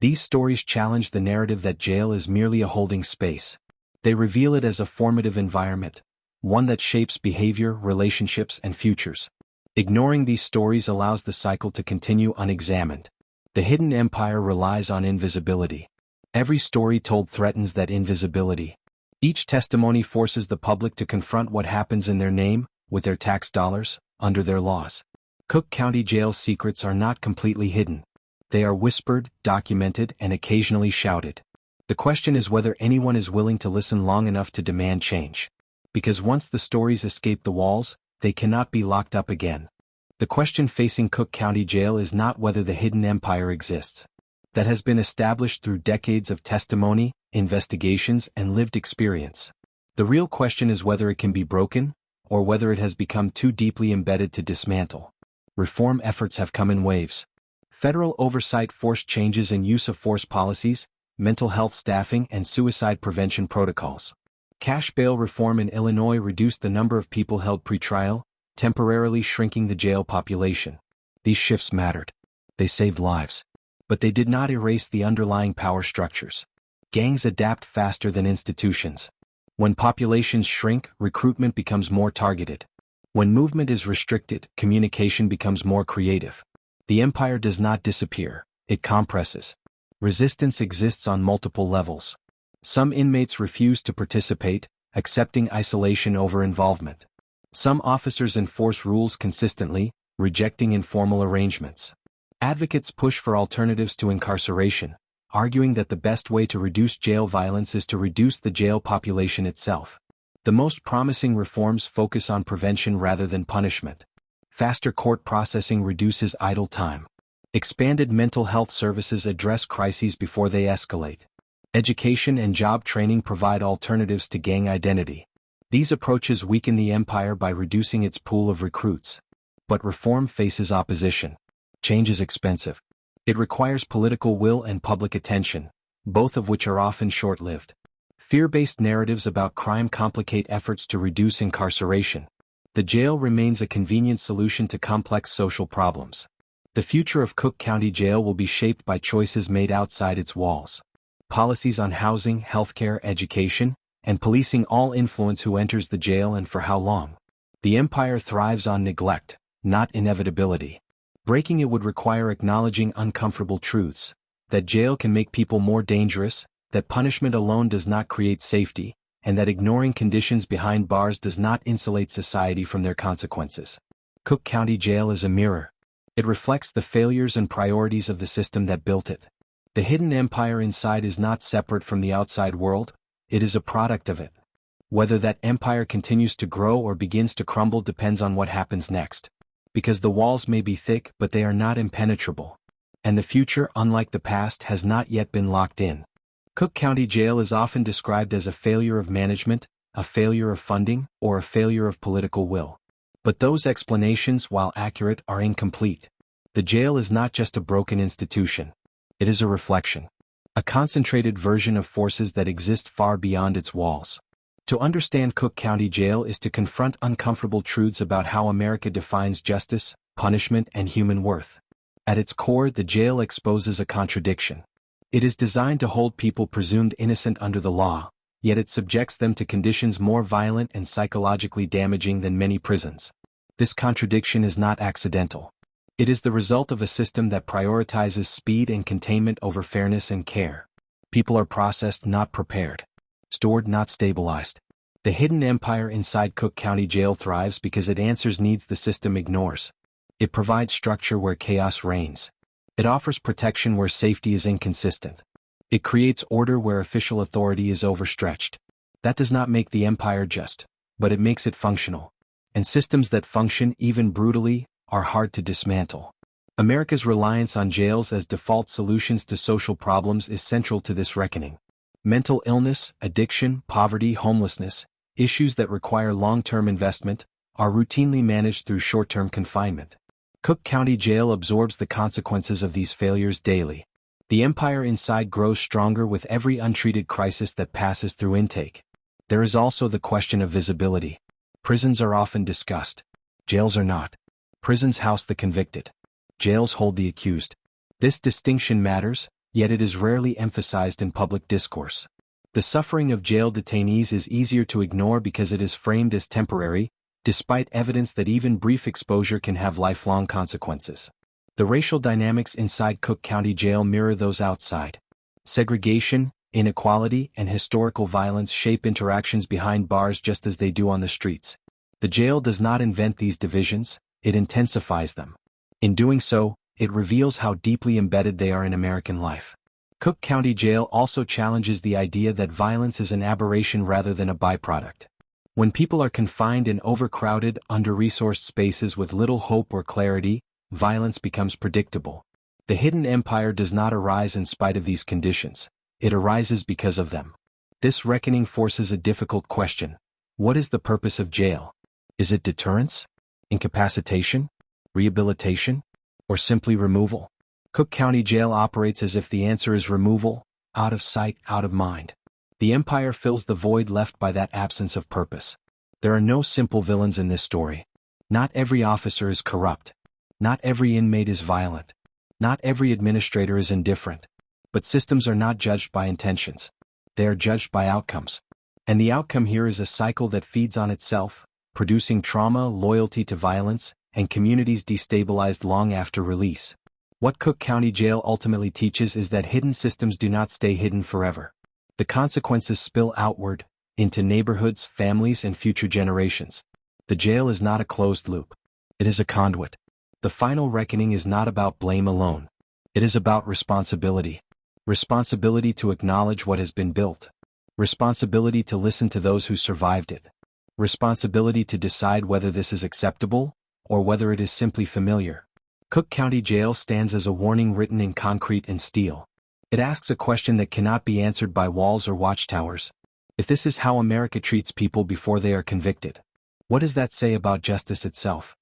These stories challenge the narrative that jail is merely a holding space. They reveal it as a formative environment, one that shapes behavior, relationships, and futures. Ignoring these stories allows the cycle to continue unexamined. The hidden empire relies on invisibility. Every story told threatens that invisibility. Each testimony forces the public to confront what happens in their name, with their tax dollars, under their laws. Cook County Jail's secrets are not completely hidden. They are whispered, documented, and occasionally shouted. The question is whether anyone is willing to listen long enough to demand change. Because once the stories escape the walls, they cannot be locked up again. The question facing Cook County Jail is not whether the hidden empire exists. That has been established through decades of testimony, investigations, and lived experience. The real question is whether it can be broken, or whether it has become too deeply embedded to dismantle. Reform efforts have come in waves. Federal oversight forced changes in use of force policies, mental health staffing, and suicide prevention protocols. Cash bail reform in Illinois reduced the number of people held pretrial, temporarily shrinking the jail population. These shifts mattered. They saved lives. But they did not erase the underlying power structures. Gangs adapt faster than institutions. When populations shrink, recruitment becomes more targeted. When movement is restricted, communication becomes more creative. The empire does not disappear, it compresses. Resistance exists on multiple levels. Some inmates refuse to participate, accepting isolation over involvement. Some officers enforce rules consistently, rejecting informal arrangements. Advocates push for alternatives to incarceration, arguing that the best way to reduce jail violence is to reduce the jail population itself. The most promising reforms focus on prevention rather than punishment. Faster court processing reduces idle time. Expanded mental health services address crises before they escalate. Education and job training provide alternatives to gang identity. These approaches weaken the empire by reducing its pool of recruits. But reform faces opposition. Change is expensive. It requires political will and public attention, both of which are often short-lived. Fear-based narratives about crime complicate efforts to reduce incarceration. The jail remains a convenient solution to complex social problems. The future of Cook County Jail will be shaped by choices made outside its walls. Policies on housing, healthcare, education, and policing all influence who enters the jail and for how long. The empire thrives on neglect, not inevitability. Breaking it would require acknowledging uncomfortable truths, that jail can make people more dangerous, that punishment alone does not create safety, and that ignoring conditions behind bars does not insulate society from their consequences. Cook County Jail is a mirror. It reflects the failures and priorities of the system that built it. The hidden empire inside is not separate from the outside world, it is a product of it. Whether that empire continues to grow or begins to crumble depends on what happens next. Because the walls may be thick, but they are not impenetrable. And the future, unlike the past, has not yet been locked in. Cook County Jail is often described as a failure of management, a failure of funding, or a failure of political will. But those explanations, while accurate, are incomplete. The jail is not just a broken institution. It is a reflection. A concentrated version of forces that exist far beyond its walls. To understand Cook County Jail is to confront uncomfortable truths about how America defines justice, punishment, and human worth. At its core, the jail exposes a contradiction. It is designed to hold people presumed innocent under the law, yet it subjects them to conditions more violent and psychologically damaging than many prisons. This contradiction is not accidental. It is the result of a system that prioritizes speed and containment over fairness and care. People are processed, not prepared. Stored, not stabilized. The hidden empire inside Cook County Jail thrives because it answers needs the system ignores. It provides structure where chaos reigns. It offers protection where safety is inconsistent. It creates order where official authority is overstretched. That does not make the empire just, but it makes it functional. And systems that function, even brutally, are hard to dismantle. America's reliance on jails as default solutions to social problems is central to this reckoning. Mental illness, addiction, poverty, homelessness, issues that require long-term investment, are routinely managed through short-term confinement. Cook County Jail absorbs the consequences of these failures daily. The empire inside grows stronger with every untreated crisis that passes through intake. There is also the question of visibility. Prisons are often discussed. Jails are not. Prisons house the convicted. Jails hold the accused. This distinction matters, yet it is rarely emphasized in public discourse. The suffering of jail detainees is easier to ignore because it is framed as temporary, despite evidence that even brief exposure can have lifelong consequences. The racial dynamics inside Cook County Jail mirror those outside. Segregation, inequality, and historical violence shape interactions behind bars just as they do on the streets. The jail does not invent these divisions, it intensifies them. In doing so, it reveals how deeply embedded they are in American life. Cook County Jail also challenges the idea that violence is an aberration rather than a byproduct. When people are confined in overcrowded, under-resourced spaces with little hope or clarity, violence becomes predictable. The hidden empire does not arise in spite of these conditions, it arises because of them. This reckoning forces a difficult question. What is the purpose of jail? Is it deterrence? Incapacitation? Rehabilitation? Or simply removal? Cook County Jail operates as if the answer is removal, out of sight, out of mind. The empire fills the void left by that absence of purpose. There are no simple villains in this story. Not every officer is corrupt. Not every inmate is violent. Not every administrator is indifferent. But systems are not judged by intentions. They are judged by outcomes. And the outcome here is a cycle that feeds on itself, producing trauma, loyalty to violence, and communities destabilized long after release. What Cook County Jail ultimately teaches is that hidden systems do not stay hidden forever. The consequences spill outward, into neighborhoods, families, and future generations. The jail is not a closed loop. It is a conduit. The final reckoning is not about blame alone. It is about responsibility. Responsibility to acknowledge what has been built. Responsibility to listen to those who survived it. Responsibility to decide whether this is acceptable, or whether it is simply familiar. Cook County Jail stands as a warning written in concrete and steel. It asks a question that cannot be answered by walls or watchtowers. If this is how America treats people before they are convicted, what does that say about justice itself?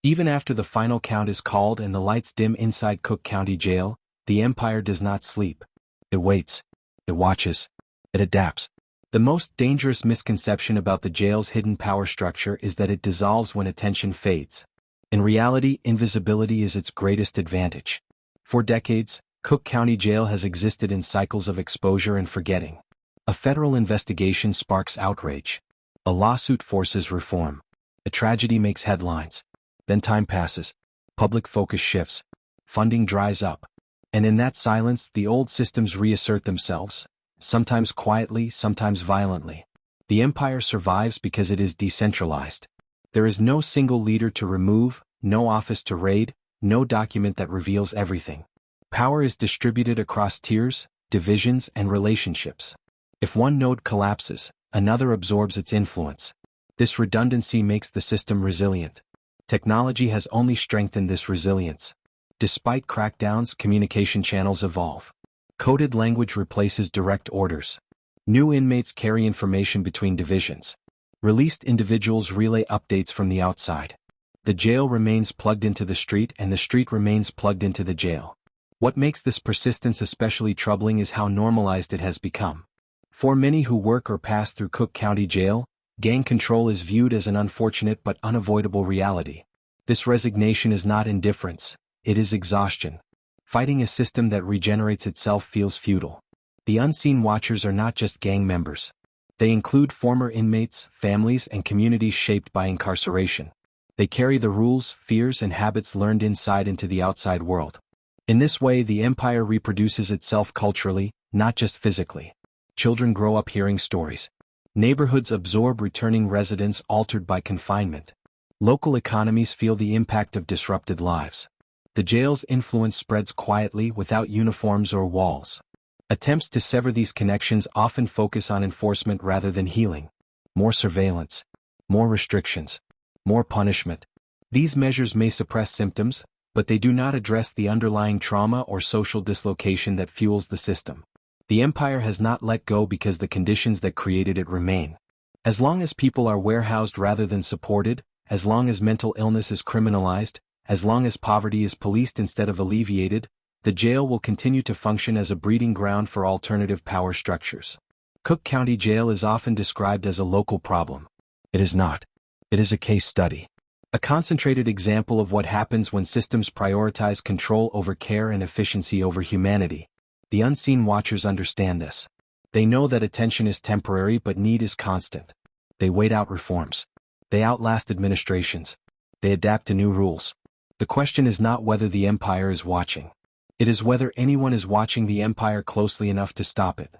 Even after the final count is called and the lights dim inside Cook County Jail, the empire does not sleep. It waits. It watches. It adapts. The most dangerous misconception about the jail's hidden power structure is that it dissolves when attention fades. In reality, invisibility is its greatest advantage. For decades, Cook County Jail has existed in cycles of exposure and forgetting. A federal investigation sparks outrage. A lawsuit forces reform. A tragedy makes headlines. Then time passes. Public focus shifts. Funding dries up. And in that silence, the old systems reassert themselves, sometimes quietly, sometimes violently. The empire survives because it is decentralized. There is no single leader to remove, no office to raid, no document that reveals everything. Power is distributed across tiers, divisions, and relationships. If one node collapses, another absorbs its influence. This redundancy makes the system resilient. Technology has only strengthened this resilience. Despite crackdowns, communication channels evolve. Coded language replaces direct orders. New inmates carry information between divisions. Released individuals relay updates from the outside. The jail remains plugged into the street and the street remains plugged into the jail. What makes this persistence especially troubling is how normalized it has become. For many who work or pass through Cook County Jail, gang control is viewed as an unfortunate but unavoidable reality. This resignation is not indifference, it is exhaustion. Fighting a system that regenerates itself feels futile. The unseen watchers are not just gang members. They include former inmates, families, and communities shaped by incarceration. They carry the rules, fears, and habits learned inside into the outside world. In this way, the empire reproduces itself culturally, not just physically. Children grow up hearing stories. Neighborhoods absorb returning residents altered by confinement. Local economies feel the impact of disrupted lives. The jail's influence spreads quietly without uniforms or walls. Attempts to sever these connections often focus on enforcement rather than healing. More surveillance. More restrictions. More punishment. These measures may suppress symptoms, but they do not address the underlying trauma or social dislocation that fuels the system. The empire has not let go because the conditions that created it remain. As long as people are warehoused rather than supported, as long as mental illness is criminalized, as long as poverty is policed instead of alleviated, the jail will continue to function as a breeding ground for alternative power structures. Cook County Jail is often described as a local problem. It is not. It is a case study. A concentrated example of what happens when systems prioritize control over care and efficiency over humanity. The unseen watchers understand this. They know that attention is temporary but need is constant. They wait out reforms. They outlast administrations. They adapt to new rules. The question is not whether the empire is watching. It is whether anyone is watching the empire closely enough to stop it.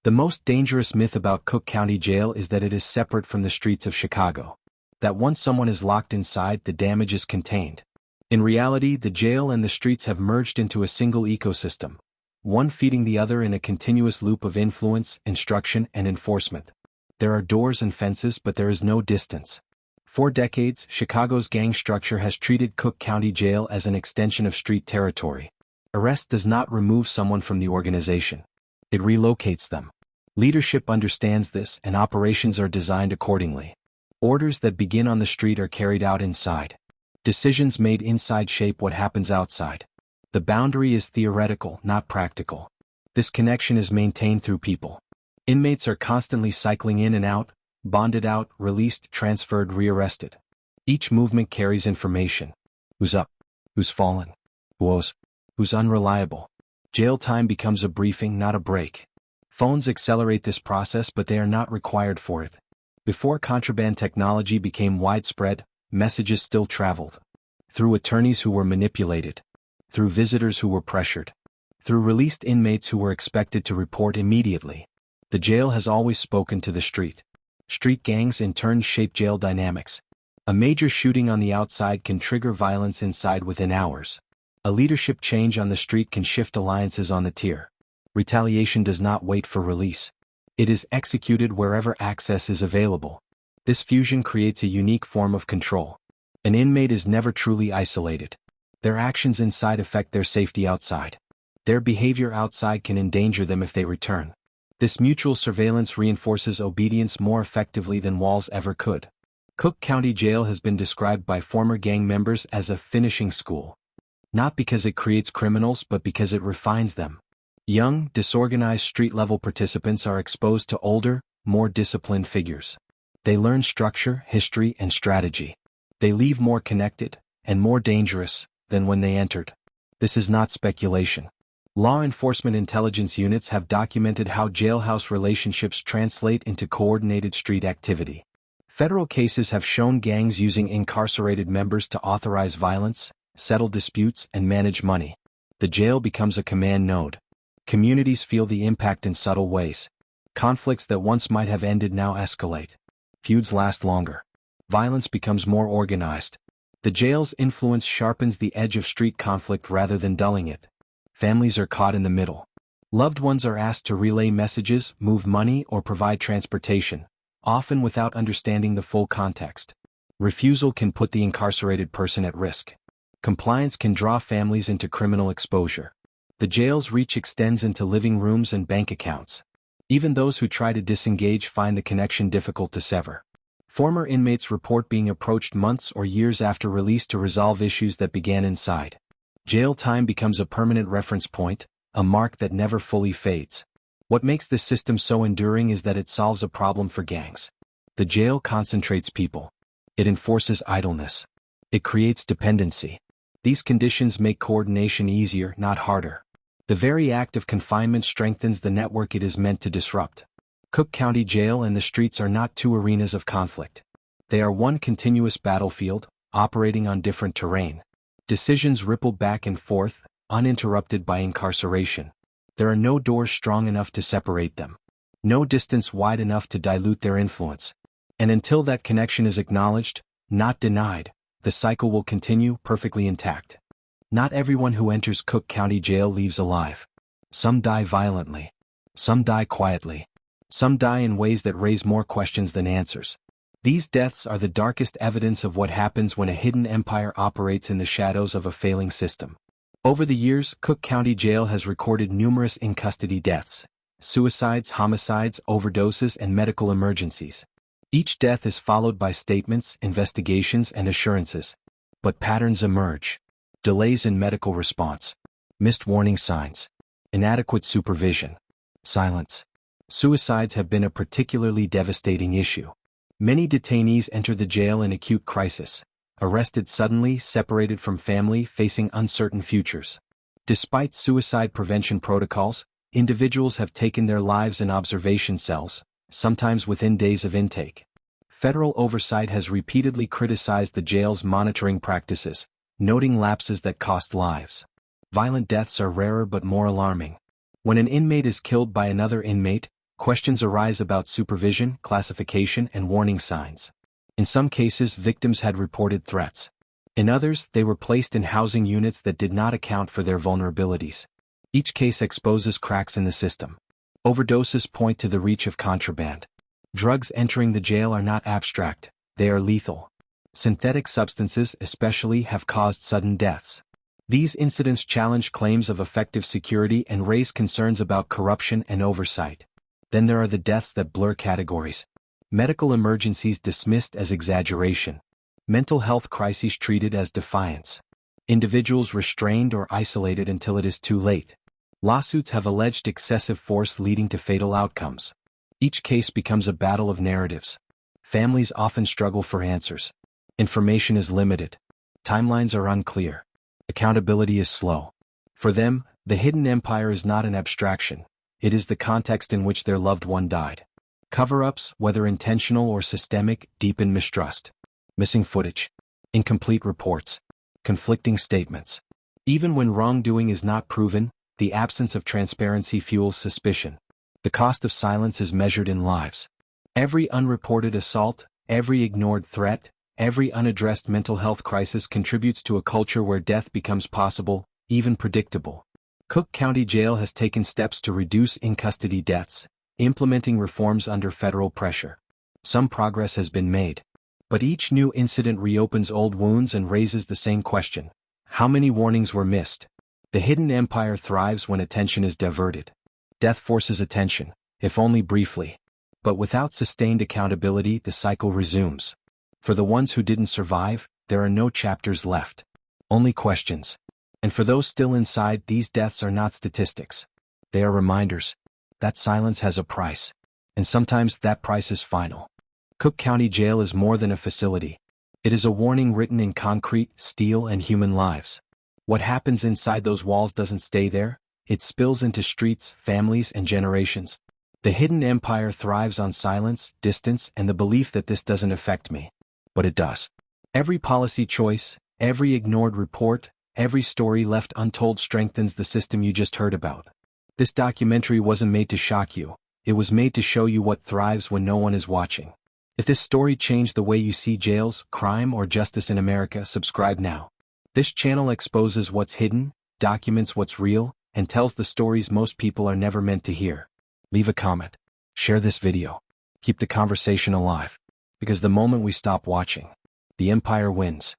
The most dangerous myth about Cook County Jail is that it is separate from the streets of Chicago. That once someone is locked inside, the damage is contained. In reality, the jail and the streets have merged into a single ecosystem, one feeding the other in a continuous loop of influence, instruction, and enforcement. There are doors and fences, but there is no distance. For decades, Chicago's gang structure has treated Cook County Jail as an extension of street territory. Arrest does not remove someone from the organization. It relocates them. Leadership understands this, and operations are designed accordingly. Orders that begin on the street are carried out inside. Decisions made inside shape what happens outside. The boundary is theoretical, not practical. This connection is maintained through people. Inmates are constantly cycling in and out, bonded out, released, transferred, rearrested. Each movement carries information. Who's up? Who's fallen? Who owes? Who's unreliable? Jail time becomes a briefing, not a break. Phones accelerate this process, but they are not required for it. Before contraband technology became widespread, messages still traveled. Through attorneys who were manipulated. Through visitors who were pressured. Through released inmates who were expected to report immediately. The jail has always spoken to the street. Street gangs in turn shape jail dynamics. A major shooting on the outside can trigger violence inside within hours. A leadership change on the street can shift alliances on the tier. Retaliation does not wait for release. It is executed wherever access is available. This fusion creates a unique form of control. An inmate is never truly isolated. Their actions inside affect their safety outside. Their behavior outside can endanger them if they return. This mutual surveillance reinforces obedience more effectively than walls ever could. Cook County Jail has been described by former gang members as a finishing school. Not because it creates criminals, but because it refines them. Young, disorganized street-level participants are exposed to older, more disciplined figures. They learn structure, history, and strategy. They leave more connected, and more dangerous, than when they entered. This is not speculation. Law enforcement intelligence units have documented how jailhouse relationships translate into coordinated street activity. Federal cases have shown gangs using incarcerated members to authorize violence, settle disputes, and manage money. The jail becomes a command node. Communities feel the impact in subtle ways. Conflicts that once might have ended now escalate. Feuds last longer. Violence becomes more organized. The jail's influence sharpens the edge of street conflict rather than dulling it. Families are caught in the middle. Loved ones are asked to relay messages, move money, or provide transportation, often without understanding the full context. Refusal can put the incarcerated person at risk. Compliance can draw families into criminal exposure. The jail's reach extends into living rooms and bank accounts. Even those who try to disengage find the connection difficult to sever. Former inmates report being approached months or years after release to resolve issues that began inside. Jail time becomes a permanent reference point, a mark that never fully fades. What makes this system so enduring is that it solves a problem for gangs. The jail concentrates people. It enforces idleness. It creates dependency. These conditions make coordination easier, not harder. The very act of confinement strengthens the network it is meant to disrupt. Cook County Jail and the streets are not two arenas of conflict. They are one continuous battlefield, operating on different terrain. Decisions ripple back and forth, uninterrupted by incarceration. There are no doors strong enough to separate them. No distance wide enough to dilute their influence. And until that connection is acknowledged, not denied, the cycle will continue perfectly intact. Not everyone who enters Cook County Jail leaves alive. Some die violently. Some die quietly. Some die in ways that raise more questions than answers. These deaths are the darkest evidence of what happens when a hidden empire operates in the shadows of a failing system. Over the years, Cook County Jail has recorded numerous in-custody deaths: suicides, homicides, overdoses, and medical emergencies. Each death is followed by statements, investigations, and assurances. But patterns emerge. Delays in medical response. Missed warning signs. Inadequate supervision. Silence. Suicides have been a particularly devastating issue. Many detainees enter the jail in acute crisis, arrested suddenly, separated from family, facing uncertain futures. Despite suicide prevention protocols, Individuals have taken their lives in observation cells, sometimes within days of intake. Federal oversight has repeatedly criticized the jail's monitoring practices, noting lapses that cost lives. Violent deaths are rarer but more alarming. When an inmate is killed by another inmate, questions arise about supervision, classification, and warning signs. In some cases, victims had reported threats. In others, they were placed in housing units that did not account for their vulnerabilities. Each case exposes cracks in the system. Overdoses point to the reach of contraband. Drugs entering the jail are not abstract, they are lethal. Synthetic substances, especially, have caused sudden deaths. These incidents challenge claims of effective security and raise concerns about corruption and oversight. Then there are the deaths that blur categories. Medical emergencies dismissed as exaggeration. Mental health crises treated as defiance. Individuals restrained or isolated until it is too late. Lawsuits have alleged excessive force leading to fatal outcomes. Each case becomes a battle of narratives. Families often struggle for answers. Information is limited. Timelines are unclear. Accountability is slow. For them, the hidden empire is not an abstraction. It is the context in which their loved one died. Cover-ups, whether intentional or systemic, deepen mistrust. Missing footage. Incomplete reports. Conflicting statements. Even when wrongdoing is not proven, the absence of transparency fuels suspicion. The cost of silence is measured in lives. Every unreported assault, every ignored threat, every unaddressed mental health crisis contributes to a culture where death becomes possible, even predictable. Cook County Jail has taken steps to reduce in-custody deaths, implementing reforms under federal pressure. Some progress has been made. But each new incident reopens old wounds and raises the same question. How many warnings were missed? The hidden empire thrives when attention is diverted. Death forces attention, if only briefly. But without sustained accountability, the cycle resumes. For the ones who didn't survive, there are no chapters left. Only questions. And for those still inside, these deaths are not statistics. They are reminders. That silence has a price. And sometimes that price is final. Cook County Jail is more than a facility. It is a warning written in concrete, steel, and human lives. What happens inside those walls doesn't stay there. It spills into streets, families, and generations. The hidden empire thrives on silence, distance, and the belief that this doesn't affect me. But it does. Every policy choice, every ignored report, every story left untold strengthens the system you just heard about. This documentary wasn't made to shock you. It was made to show you what thrives when no one is watching. If this story changed the way you see jails, crime, or justice in America, subscribe now. This channel exposes what's hidden, documents what's real, and tells the stories most people are never meant to hear. Leave a comment. Share this video. Keep the conversation alive. Because the moment we stop watching, the empire wins.